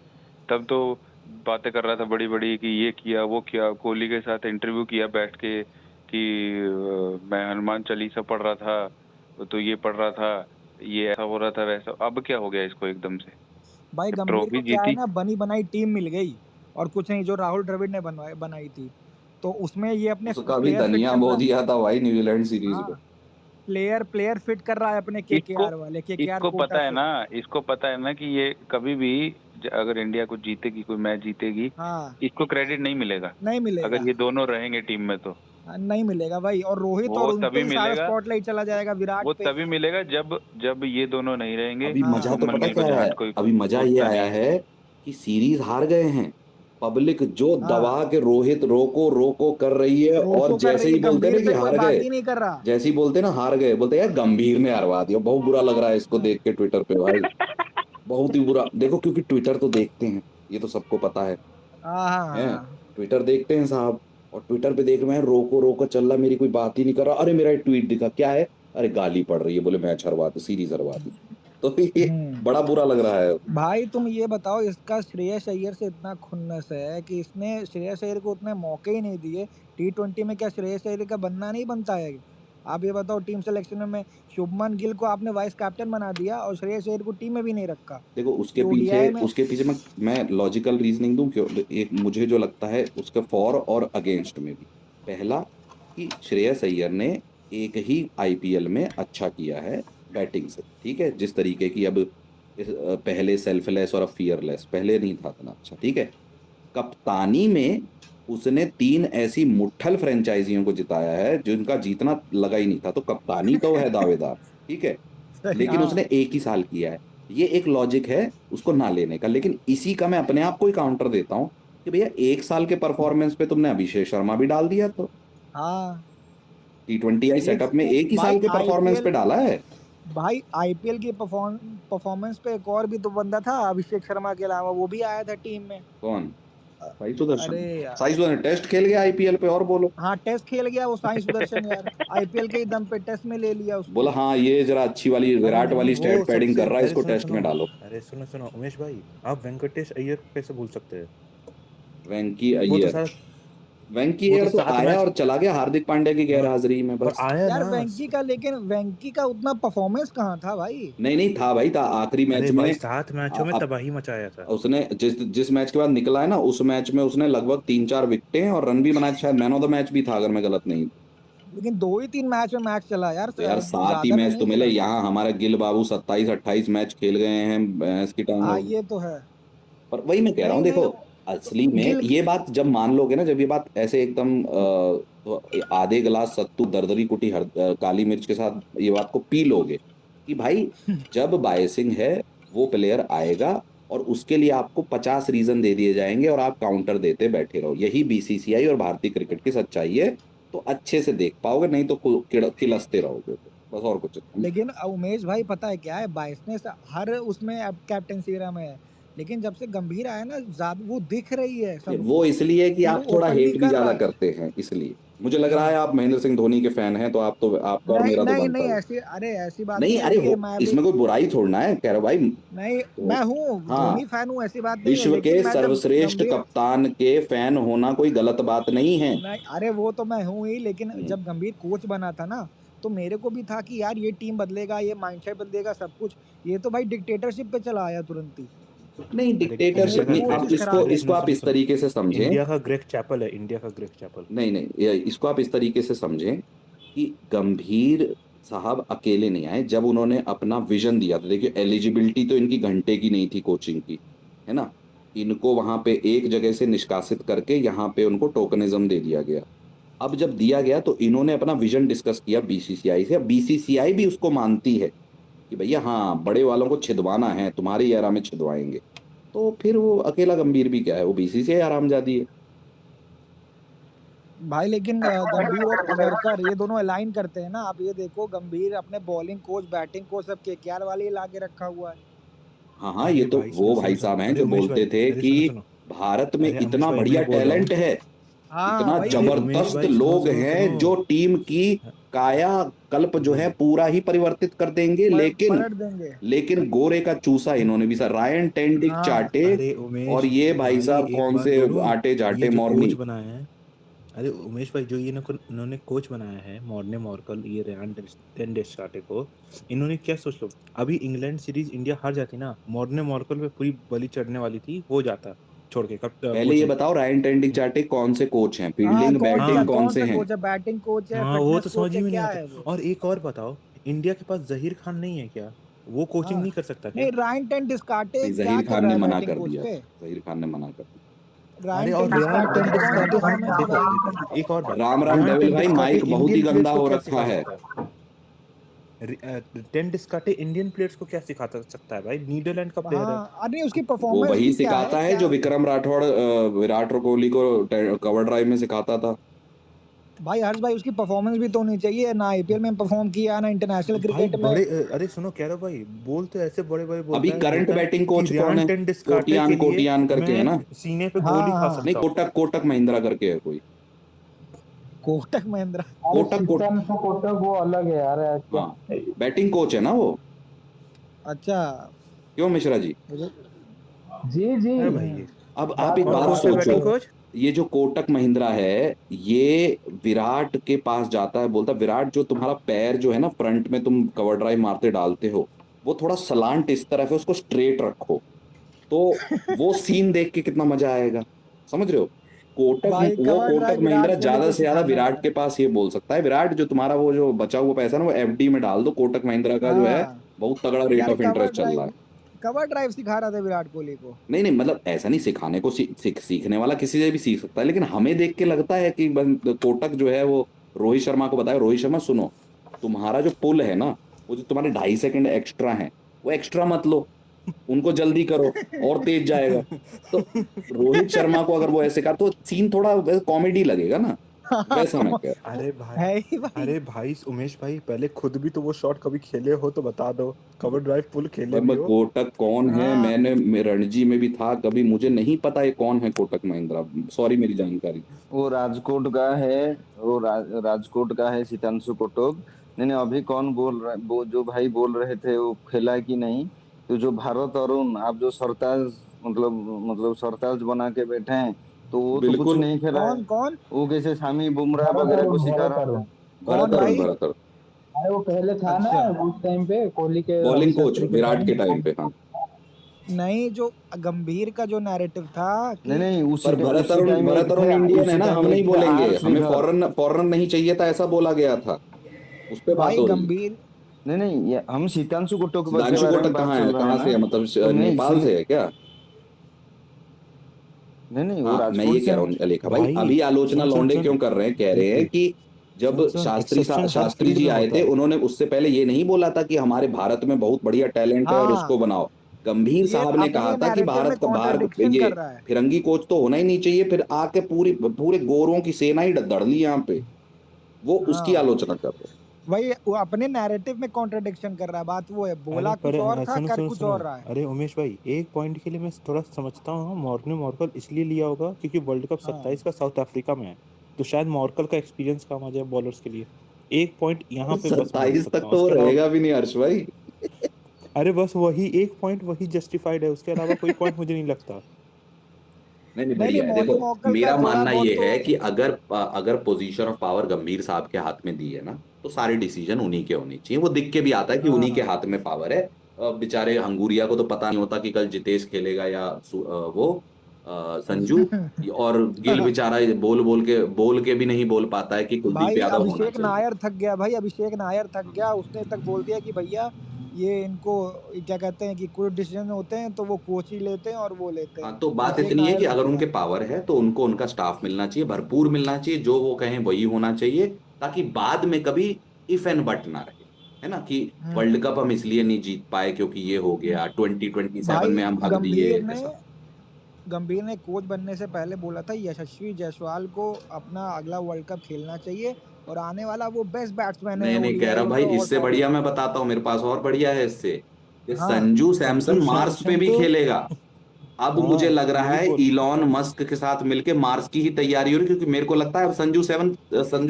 तब तो बातें कर रहा था बड़ी बड़ी कि ये किया वो किया, कोहली के साथ इंटरव्यू किया बैठ के कि मैं हनुमान चालीसा पढ़ रहा था, तो ये पढ़ रहा था, ये ऐसा हो रहा था वैसा। अब क्या हो गया इसको एकदम से, भाई जब गंभीर ट्रॉफी को क्या है जीती। ना, बनी बनाई टीम मिल गई और कुछ नहीं, जो राहुल द्रविड़ ने बनाई थी, तो उसमें ये अपने उसका भी प्लेयर फिट धनिया कर बो रहा है। दिया था भाई न्यूजीलैंड सीरीज में। हाँ, प्लेयर फिट कर रहा है अपने इसको केकेआर वाले, केकेआर इसको कोटा पता है से। ना, इसको पता है ना कि ये कभी भी अगर इंडिया को जीतेगी, कोई मैच जीतेगी, हाँ, इसको क्रेडिट नहीं मिलेगा नहीं मिलेगा। अगर ये दोनों रहेंगे टीम में। तो नहीं मिलेगा भाई, और रोहित और वो उन पे तभी ही सारा मिलेगा, स्पॉटलाइट चला जाएगा, विराट वो पे। तभी मिलेगा जब जब ये दोनों नहीं रहेंगे, अभी हाँ, मजा तो शुभमन पता गिल को क्या है, जहाँ कोई अभी मजा ये सोचता आया नहीं है। है कि सीरीज हार गए हैं, पब्लिक जो हाँ, दबा के रोहित रोको रोको कर रही है, और रोको कर जैसे रही है, ही बोलते हैं गंभीर ना कि पे कोई हार बात गए, ही नहीं कर रहा। जैसे ही बोलते हैं ना हार गए, बोलते हैं यार गंभीर ने हरवा दिया, बहुत बुरा लग रहा है इसको हाँ, देख के ट्विटर पे भाई, बहुत ही बुरा। देखो क्योंकि ट्विटर तो देखते हैं, ये तो सबको पता हाँ, है हाँ। ट्विटर देखते हैं साहब, और ट्विटर पे देख रहे हैं रोको रोको चल रहा, मेरी कोई बात ही नहीं कर रहा, अरे मेरा ट्वीट दिखा क्या है, अरे गाली पड़ रही है, बोले मैच हरवा दी, सीरीज हरवा दी, तो ये हम्म बड़ा बुरा लग रहा है। भाई तुम ये बताओ, इसका श्रेयस अय्यर से इतना खुन्नस है कि इसने श्रेयस अय्यर को उतने मौके ही नहीं दिए। T20 में क्या श्रेयस अय्यर का बनना नहीं बनता है? आप ये बताओ, टीम सिलेक्शन में शुभमन गिल को आपने वाइस कैप्टन बना दिया और श्रेयस अय्यर को टीम में भी नहीं रखा। देखो कि ओडीआई में उसके पीछे मैं लॉजिकल रीजनिंग दूं क्यों, एक मुझे जो लगता है उसके फॉर और अगेंस्ट में भी। पहला, कि श्रेयस अय्यर ने एक ही आईपीएल में अच्छा किया है बैटिंग से, ठीक है, जिस तरीके की अब पहले सेल्फलेस और अब फियरलेस, पहले नहीं था इतना अच्छा, ठीक है। कप्तानी में उसने 3 ऐसी मुट्ठल फ्रेंचाइजियों को जिताया है जिनका जीतना लगा ही नहीं था, तो कप्तानी तो है दावेदार, ठीक है, लेकिन हाँ, उसने एक ही साल किया है। ये एक लॉजिक है उसको ना लेने का, लेकिन इसी का मैं अपने आप को ही काउंटर देता हूँ कि भैया एक साल के परफॉर्मेंस पे तुमने अभिषेक शर्मा भी डाल दिया, तो हाँ। T20 आई एक सेटअप में एक ही भाई साल के परफॉर्मेंस पे आईपीएल डाला है। भाई आईपीएल की परफॉर्मेंस पे एक और भी तो बंदा था अभिषेक शर्मा के अलावा, वो भी आया था टीम में। कौन? अ, साई अरे सुदर्शन। यार, साई सुदर्शन टेस्ट खेल गया आईपीएल पे, और बोलो। हाँ टेस्ट खेल गया वो साई सुदर्शन यार, आईपीएल के ही दम पे टेस्ट में ले लिया बोला उसको। हाँ ये जरा अच्छी वाली अरे विराट नहीं, वाली वो स्टैट पैडिंग कर सबसे, रहा है, अरे इसको सुनो टेस्ट सुनो, में डालो। अरे सुनो सुनो उमेश भाई, आप वेंकटेश अय्यर को कैसे भूल सकते हैं? वेंकी वो तो अय्यर, सारा, वेंकी वो तो अय्यर तो 7 आया मैच, और चला गया हार्दिक पांड्या की गैर हाँ, हाजिरी में पर बस। आया यार ना। वेंकी का उतना परफॉर्मेंस कहाँ था भाई? नहीं नहीं था भाई, था आखिरी मैच अरे में। भाई 7 मैचों में अब तबाही मचाया था। उसने जिस मैच के बाद निकला है ना, उस मैच में उसने लगभग 3-4 विकेटें और रन भी बनाए, शायद मैन ऑफ द मैच भी था अगर मैं गलत नहीं। लेकिन 2 ही 3 मैच में मैच चला यार, तो यार 7 ही ज्यादा में मैच तो नहीं मिले, चला। यहाँ हमारे गिल बाबू 27-28 मैच खेल गए हैं, भैंस की टांग हाँ, होगी। ये तो है। पर वही मैं कह रहा हूँ, नहीं देखो नहीं, असली में गिल ये बात जब मान लोगे ना, जब ये बात ऐसे एकदम तो आधे गिलास सत्तू दरदरी कुटी काली मिर्च के साथ ये बात को पी लोगे कि भाई जब बायसिंग है वो प्लेयर आएगा, और उसके लिए आपको 50 रीजन दे दिए जाएंगे और आप काउंटर देते बैठे रहो, यही बीसीसीआई और भारतीय क्रिकेट की सच्चाई है। तो अच्छे से देख पाओगे, नहीं तो किलसते रहोगे, बस और कुछ नहीं। लेकिन उमेश भाई पता है क्या है, बाइसनेस हर उसमें अब कैप्टनसी में है। लेकिन जब से गंभीर आया ना ज्यादा वो दिख रही है वो सबको इसलिए कि कि आप वो थोड़ा ओपन भी हेट भी कर ज्यादा रहा है। करते हैं, इसलिए मुझे लग रहा है हाँ आप महेंद्र सिंह धोनी के फैन हैं, तो आप तो आपका और नहीं मेरा तो नहीं बनता नहीं है। ऐसी अरे ऐसी बात नहीं नहीं है, अरे देखिए हो, मैं भी इसमें कोई बुराई थोड़ना है, कह रहा भाई नहीं, तो मैं हूँ हाँ, धोनी फैन हूँ, ऐसी बात नहीं है, विश्व के लेकिन मैं जब सर्वश्रेष्ठ गंभीर कप्तान के फैन होना कोई गलत बात नहीं है। नहीं, अरे वो तो मैं हूँ ही, लेकिन हम्म। जब गंभीर कोच बना था ना, तो मेरे को भी था कि यार ये टीम बदलेगा, ये माइंडसेट बदलेगा, सब कुछ। ये तो भाई डिक्टेटरशिप पे चला आया तुरंत ही। नहीं अरे पूरे डिक्टेटरशिप इंडिया का नहीं, ग्रेग अब कोचेस इसको खराब हो अरे गए। इसको सुनो आप सुनो इस सुनो, तरीके से समझें। इंडिया का ग्रेग चैपल है, इंडिया का ग्रेग चैपल। नहीं नहीं, इसको आप इस तरीके से समझें कि गंभीर साहब अकेले नहीं आए, जब उन्होंने अपना विजन दिया था, देखिए एलिजिबिलिटी तो इनकी घंटे की नहीं थी कोचिंग की, है ना। इनको वहां पे एक जगह से निष्कासित करके यहाँ पे उनको टोकनिज्म दे दिया गया। अब जब दिया गया तो इन्होंने अपना विजन डिस्कस किया बीसीसीआई से, अब बीसीसीआई भी उसको मानती है कि भैया हाँ बड़े वालों को छिदवाना है, तुम्हारी एरा में छिदवाएंगे। तो फिर वो अकेला गंभीर भी क्या है, वो बीसीसीआई आरामजादी है। भाई लेकिन गंभीर और अगरकर ये दोनों अलाइन करते हैं ना, आप ये देखो गंभीर अपने बॉलिंग कोच बैटिंग कोच सब केकेआर वाले ही लाके रखा हुआ है। हाँ हाँ, ये अरे तो भाई सुनो वो सुनो भाई सुनो, साहब हैं अरे जो उमेश बोलते भाई, थे अरे कि सुनो सुनो, भारत में अरे इतना अमुश भाई बढ़िया मैं बोल रहा हूँ, टैलेंट है, हाँ इतना वही अरे तो। उमेश जबरदस्त भाई सुनो लोग सुनो सुनो, हैं जो टीम की काया कल्प जो है भाई पूरा ही परिवर्तित कर देंगे, लेकिन पलट देंगे। गोरे का चूसा इन्होंने भी सर, रायन टेंडिक हाँ चाटे अरे और उमेश ये भाई भाई साहब एक कौन बात से बोलूं, आटे ये जाटे जो कोच मॉर्नी। बनाया है, अरे उमेश भाई जो ये इन्होंने कोच बनाया है मॉर्ने मॉर्कल, ये रेयान टेंडेस्टाटे को, इन्होंने क्या सोच लो, अभी इंग्लैंड सीरीज इंडिया हार जाती ना, मॉर्ने मॉर्कल पे पूरी बलि चढ़ने वाली थी, हो जाता छोड़ के कब पहले ये कोचिंग। बताओ रायन टेंडिक चाटे कौन से कोच हैं, हाँ फील्डिंग बैटिंग कौन कौन से सा हैं। कोच है, बैटिंग कोच है, हाँ वो फिटनेस तो समझ कोच है, ही में नहीं क्या आता। है वो। और एक और बताओ, इंडिया के पास जहीर खान नहीं है क्या, वो कोचिंग हाँ नहीं कर सकता नहीं, क्या? रायन टेन डिस्कार्टे नहीं, क्या जहीर कर खान रहा ने है मना बैटिंग कर कोच दिया, पे। जहीर खान ने मना कर दिया। अरे रायन टेन और रेयान डिस्कार्टे की कौन सी टेंडिस्काटे हम परफॉर्मेंस है देखो, भाई। एक और बात, राम राम रेयान डेविल भाई, टेंडिस्काटे माइक बहुत ही इंडियन प्लेयर्स गंदा को हो क्या रखा सिखा है। सकता है? टेंडिस्काटे इंडियन प्लेयर्स को क्या सिखा सकता है भाई, नीदरलैंड का प्लेयर है। हाँ अरे उसकी वो परफॉर्मेंस वही भी क्या है सिखाता है क्या। जो विक्रम राठौड़ विराट कोहली को कवर ड्राइव में सिखाता था। भाई हर्ष भाई उसकी परफॉर्मेंस भी तो होनी चाहिए, ना आईपीएल में परफॉर्म किया ना इंटरनेशनल भाई क्रिकेट में। बड़े अरे सुनो कह रहा भाई, बोल तो ऐसे बड़े बड़े अभी बोलता है, करंट बोलता है बैटिंग कि कोच कौन रेयान है, टेंडिस्काटे के कोटियान लिए कोटियान करके है मैं ना। सीने पे हाँ गोली खा हाँ नहीं, सकता हूँ। कोटक कोटक महिंद्रा करके है कोई। कोटक महिंद्रा। अरे कोटक कोट शीतन से कोटक वो अलग है यार क्या। हाँ, बैटिंग कोच है ना वो। अच्छा क्यों मिश्रा जी। मुझे जी जी। है भाई ये अब आप बात एक तो कौन बात कोच है बराबर सोचो, बैटिंग है। कोच? ये जो कोटक महिंद्रा है, ये विराट के पास जाता है, बोलता विराट जो तुम्हारा पैर जो है ना फ्रंट में तुम कवर ड्राइव मारते डालते हो, वो थोड़ा सलांट इस तरफ है, उसको स्ट्रेट रखो। तो वो सीन देख के कितना मजा आएगा, समझ रहे हो। भाई कवर कोटक ड्राइव महिंद्रा विराट कोहली ज्यादा को से ज्यादा सिखाना है विराट के यार। पास ये बोल सकता है, विराट जो तुम्हारा वो जो बचा हुआ पैसा ना वो एफडी में डाल दो, कोटक महिंद्रा का जो है हाँ बहुत तगड़ा रेट यार ऑफ इंटरेस्ट चल रहा है। कवर ड्राइव सिखा रहा था विराट कोहली को। नहीं नहीं, मतलब ऐसा नहीं, सिखाने को सीखने वाला किसी से भी सीख सकता है, लेकिन हमें देख के लगता है कि कोटक जो है वो रोहित शर्मा को बताया, रोहित शर्मा सुनो, तुम्हारा जो पुल है ना, वो जो तुम्हारे 2.5 सेकंड एक्स्ट्रा है, वो एक्स्ट्रा मत लो, उनको जल्दी करो और तेज जाएगा। तो रोहित शर्मा को अगर वो ऐसे कहा तो सीन थोड़ा कॉमेडी लगेगा ना, हाँ, वैसा मैं कह रहा अरे भाई, है ही भाई। अरे भाई उमेश भाई, पहले खुद भी तो वो शॉट कभी खेले हो तो बता दो, कवर ड्राइव पुल खेले भी हूँ। हो। कोटक कौन है, हाँ मैं रणजी में भी था कभी, मुझे नहीं पता ये कौन है कोटक महिंद्रा, सॉरी मेरी जानकारी। वो राजकोट का है, वो राजकोट का है सितांशु कोटक। नहीं नहीं, अभी कौन बोल रहा, वो जो भाई बोल रहे थे वो खेला कि नहीं। तो जो भारत अरुण आप जो सरताज, मतलब सरताज बना के बैठे हैं, तो वो तो कुछ बिल्कुल। नहीं खेला है। कौन कौन वो कैसे शामी बुमराह भरत वगैरह को अरुण, सिखा भरत रहा था। अरुण। कौन भाई। भरत अरुण अरे वो पहले था ना अच्छा उस टाइम पे, कोहली के रवि बॉलिंग कोच शास्त्री के विराट टाइम के टाइम में। पे, हाँ। नहीं, जो गंभीर का जो नैरेटिव था नहीं कि नहीं, पर उसी टाइम एक थे, इंडियन है उसी ना, टाइम हम नहीं एक थे बोलेंगे, आर हमें श्रीधर। फॉरेन नहीं चाहिए था ऐसा बोला गया था, उस पे बात भाई हो रही है। गंभीर। नहीं नहीं, ये हम सीतांशु कोटक के सुधांशु बारे में कोटक बात कहाँ है, चल रहा है कहाँ ना। से है, मतलब तो नहीं नेपाल से है क्या। नहीं नहीं, वो हाँ मैं ये राजकोट से कह रहा है। हूँ लेखा भाई, भाई अभी आलोचना सुन सुन लौंडे सुन, क्यों कर रहे हैं, कह रहे एक हैं एक कि जब सुन सुन, एक्सेप्शन हर शास्त्री फील्ड जी में आए होता थे, है। उन्होंने उससे पहले ये नहीं बोला था कि हमारे भारत में बहुत बढ़िया टैलेंट है और उसको हाँ बनाओ। गंभीर ये साहब ने कहा अपने था कि नैरेटिव भारत में का बाहर कॉन्ट्रडिक्शन ये कर रहा है। फिरंगी कोच तो होना ही नहीं चाहिए, फिर आके पूरी पूरे गोरों की सेना ही दड़ ली यहाँ पे, वो उसकी हाँ आलोचना कर रहे हैं। वही वो अपने नैरेटिव में कॉन्ट्रडिक्शन कर रहा है। बात वो है, अरे बोला पर कुछ और था, सुनो कर सुनो कुछ सुनो और रहा है। अरे उमेश भाई, एक पॉइंट के लिए मैं थोड़ा समझता हूँ मॉर्ने मॉर्कल इसलिए लिया होगा क्योंकि वर्ल्ड कप हाँ 27 का साउथ अफ्रीका में है, तो शायद मॉर्कल का एक्सपीरियंस काम आ जाए बॉलर्स के लिए। एक पॉइंट यहाँ पे बस मैं मान 27 सकता तक हूँ, तो वो उसके अलावा रहेगा भी नहीं हर्ष भाई। अरे बस वही एक पॉइंट वही जस्टिफाइड है, उसके अलावा कोई पॉइंट मुझे नहीं लगता। नहीं नहीं, नहीं नहीं, बढ़िया है। मॉर्ने देखो, मॉर्कल का मेरा थोड़ा मानना बहुत ये तो है कि अगर अगर पोजीशन ऑफ पावर गंभीर साहब के हाथ में दी है ना, तो सारे डिसीजन उन्हीं के होने चाहिए। वो दिख के भी आता है कि उन्हीं के हाँ हाथ में पावर है। बेचारे हंगूरिया को तो पता नहीं होता कि कल जितेश खेलेगा या वो संजू। और गिल बेचारा बोल के भी नहीं बोल पाता है कि कुलदीप भाई यादव होना अभिषेक चाहिए। नायर थक गया, भाई अभिषेक नायर थक गया। उसने तक बोल दिया कि भैया ये इनको क्या कहते हैं कि कोई डिसीजन होते हैं तो वो कोच ही लेते हैं और वो लेते हैं। हाँ, तो बात अभिषेक इतनी है कि नायर थक अगर गया। उनके पावर है तो उनको उनका स्टाफ मिलना चाहिए, भरपूर मिलना चाहिए, जो वो कहें वही होना चाहिए, ताकि बाद में कभी इफ एंड बट ना रहे। है ना कि वर्ल्ड कप हम इसलिए नहीं जीत पाए क्योंकि ये हो गया, 2027 भाई में हम हक दिए, गंभीर ने ऐसा। गंभीर ने कोच बनने से पहले बोला था यशस्वी जायसवाल को अपना अगला वर्ल्ड कप खेलना चाहिए और आने वाला वो बेस्ट बैट्समैन है नहीं नहीं, कह ओडीआई रहा वर्ल्ड भाई, कप ऑल इससे बढ़िया फॉर्मेट मैं में। बताता हूँ, मेरे पास और बढ़िया है इससे, कि हाँ संजू संजू सैमसन मार्स पे सैमसन भी तो खेलेगा। अब मुझे हाँ लग रहा यही है बोल इलॉन मस्क के साथ मिलके मार्स की ही तैयारी हो रही, क्योंकि मेरे को लगता है अब संजू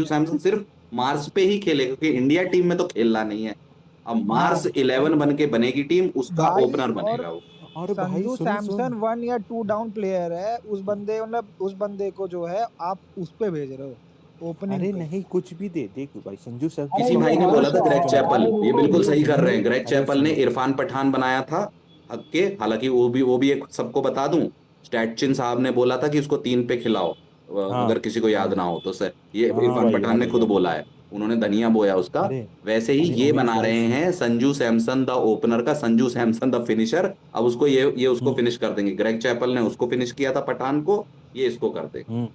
सैमसन सिर्फ मार्स पे ही खेलेगा, क्योंकि इंडिया टीम में तो खेलना नहीं है। अब मार्स हाँ 11 बन के बनेगी टीम, उसका भाई ओपनर और बनेगा वो। और भाई संजू सुनो सुन सैमसन 1 या 2 डाउन प्लेयर है। उस बंदे मतलब उस बंदे को जो है आप उस पे भेज रहे हो ओपनिंग अरे पे। नहीं कुछ भी दे देख भाई, संजू सैमसन अरे किसी को ये भाई ने ओपनर बोला हर्ष था, क्यों ग्रेग चुना अरे चैपल, जाए? ये रुको बिल्कुल सही कर रहे रुको। हैं, ग्रेग अरे चैपल ने सुनो इरफान पठान बनाया था हक के। हालांकि वो भी एक सबको बता दूं, स्टैटचिन साहब ने बोला था कि उसको 3 पे खिलाओ, हाँ अगर किसी को याद हाँ ना हो तो। सर, ये हाँ हाँ इरफान भाई पठान याद ने है खुद याद है। बोला है, उन्होंने धनिया बोया उसका। अरे वैसे ही अरे ये उमेश बना भाई रहे हैं संजू सैमसन द ओपनर का, संजू सैमसन द फिनिशर। अब उसको ये उसको हम्म फिनिश कर देंगे। ग्रेग चैपल ने उसको फिनिश किया था पठान को, ये इसको कर देगा। हम्म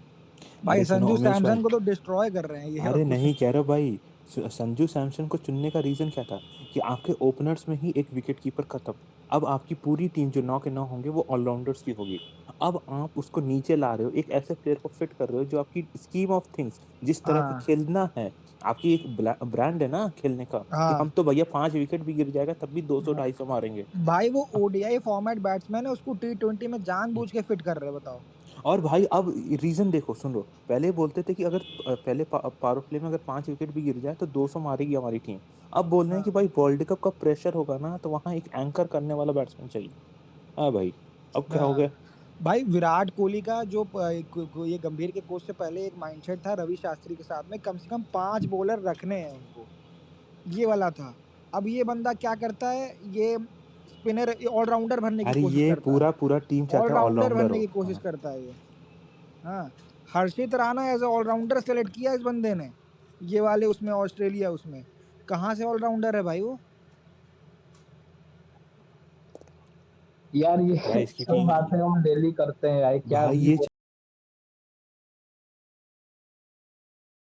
भाई अरे सुनो संजू उमेश भाई, सैमसन को तो डिस्ट्रॉय कर रहे हैं ये, और अरे कुछ नहीं नहीं। कह रहा भाई, संजू सैमसन को चुनने का रीजन क्या था कि आपके ओपनर्स में ही एक विकेट कीपर खत्म। अब आपकी पूरी टीम जो 9 के 9 होंगे वो ऑलराउंडर्स की होगी। अब आप उसको नीचे ला रहे हो, एक ऐसे प्लेयर को फिट कर रहे हो जो आपकी स्कीम ऑफ थिंग्स जिस तरह का हाँ खेलना है, आपकी एक ब्रांड है ना खेलने का, कि हाँ हम तो भैया 5 विकेट भी गिर जाएगा तब भी 200 हाँ। 250 मारेंगे। भाई वो ओडीआई फॉर्मेट बैट्समैन है, उसको T20 में जानबूझ के फिट कर रहे हैं, बताओ। और भाई अब रीजन देखो, सुन लो, पहले बोलते थे कि अगर पहले पावर प्ले में अगर 5 विकेट भी गिर जाए तो 200 मारेगी हमारी टीम। अब बोल रहे हैं कि हाँ भाई वर्ल्ड कप का प्रेशर होगा ना, तो वहां एक एंकर करने वाला बैट्समैन चाहिए। हाँ भाई, अब क्या हो गया? हाँ। भाई विराट कोहली का जो ये गंभीर के कोच से पहले एक माइंडसेट था रवि शास्त्री के साथ में, कम से कम 5 बॉलर रखने हैं उनको, ये वाला था। अब ये बंदा क्या करता है, ये स्पिनर ऑलराउंडर बनने की अरे कोशिश ये करता है। पूरा पूरा टीम चाहता है ऑलराउंडर ऑलराउंडर बनने हो। की कोशिश हाँ करता है ये। हाँ, हर्षित राणा एज ऑलराउंडर सेलेक्ट किया इस बंदे ने, ये वाले उसमें ऑस्ट्रेलिया उसमें। कहाँ से ऑलराउंडर है भाई वो? यार ये क्या इसकी सब टीम? बातें हम डेली करते हैं यार, क्या भाई भी ये बोल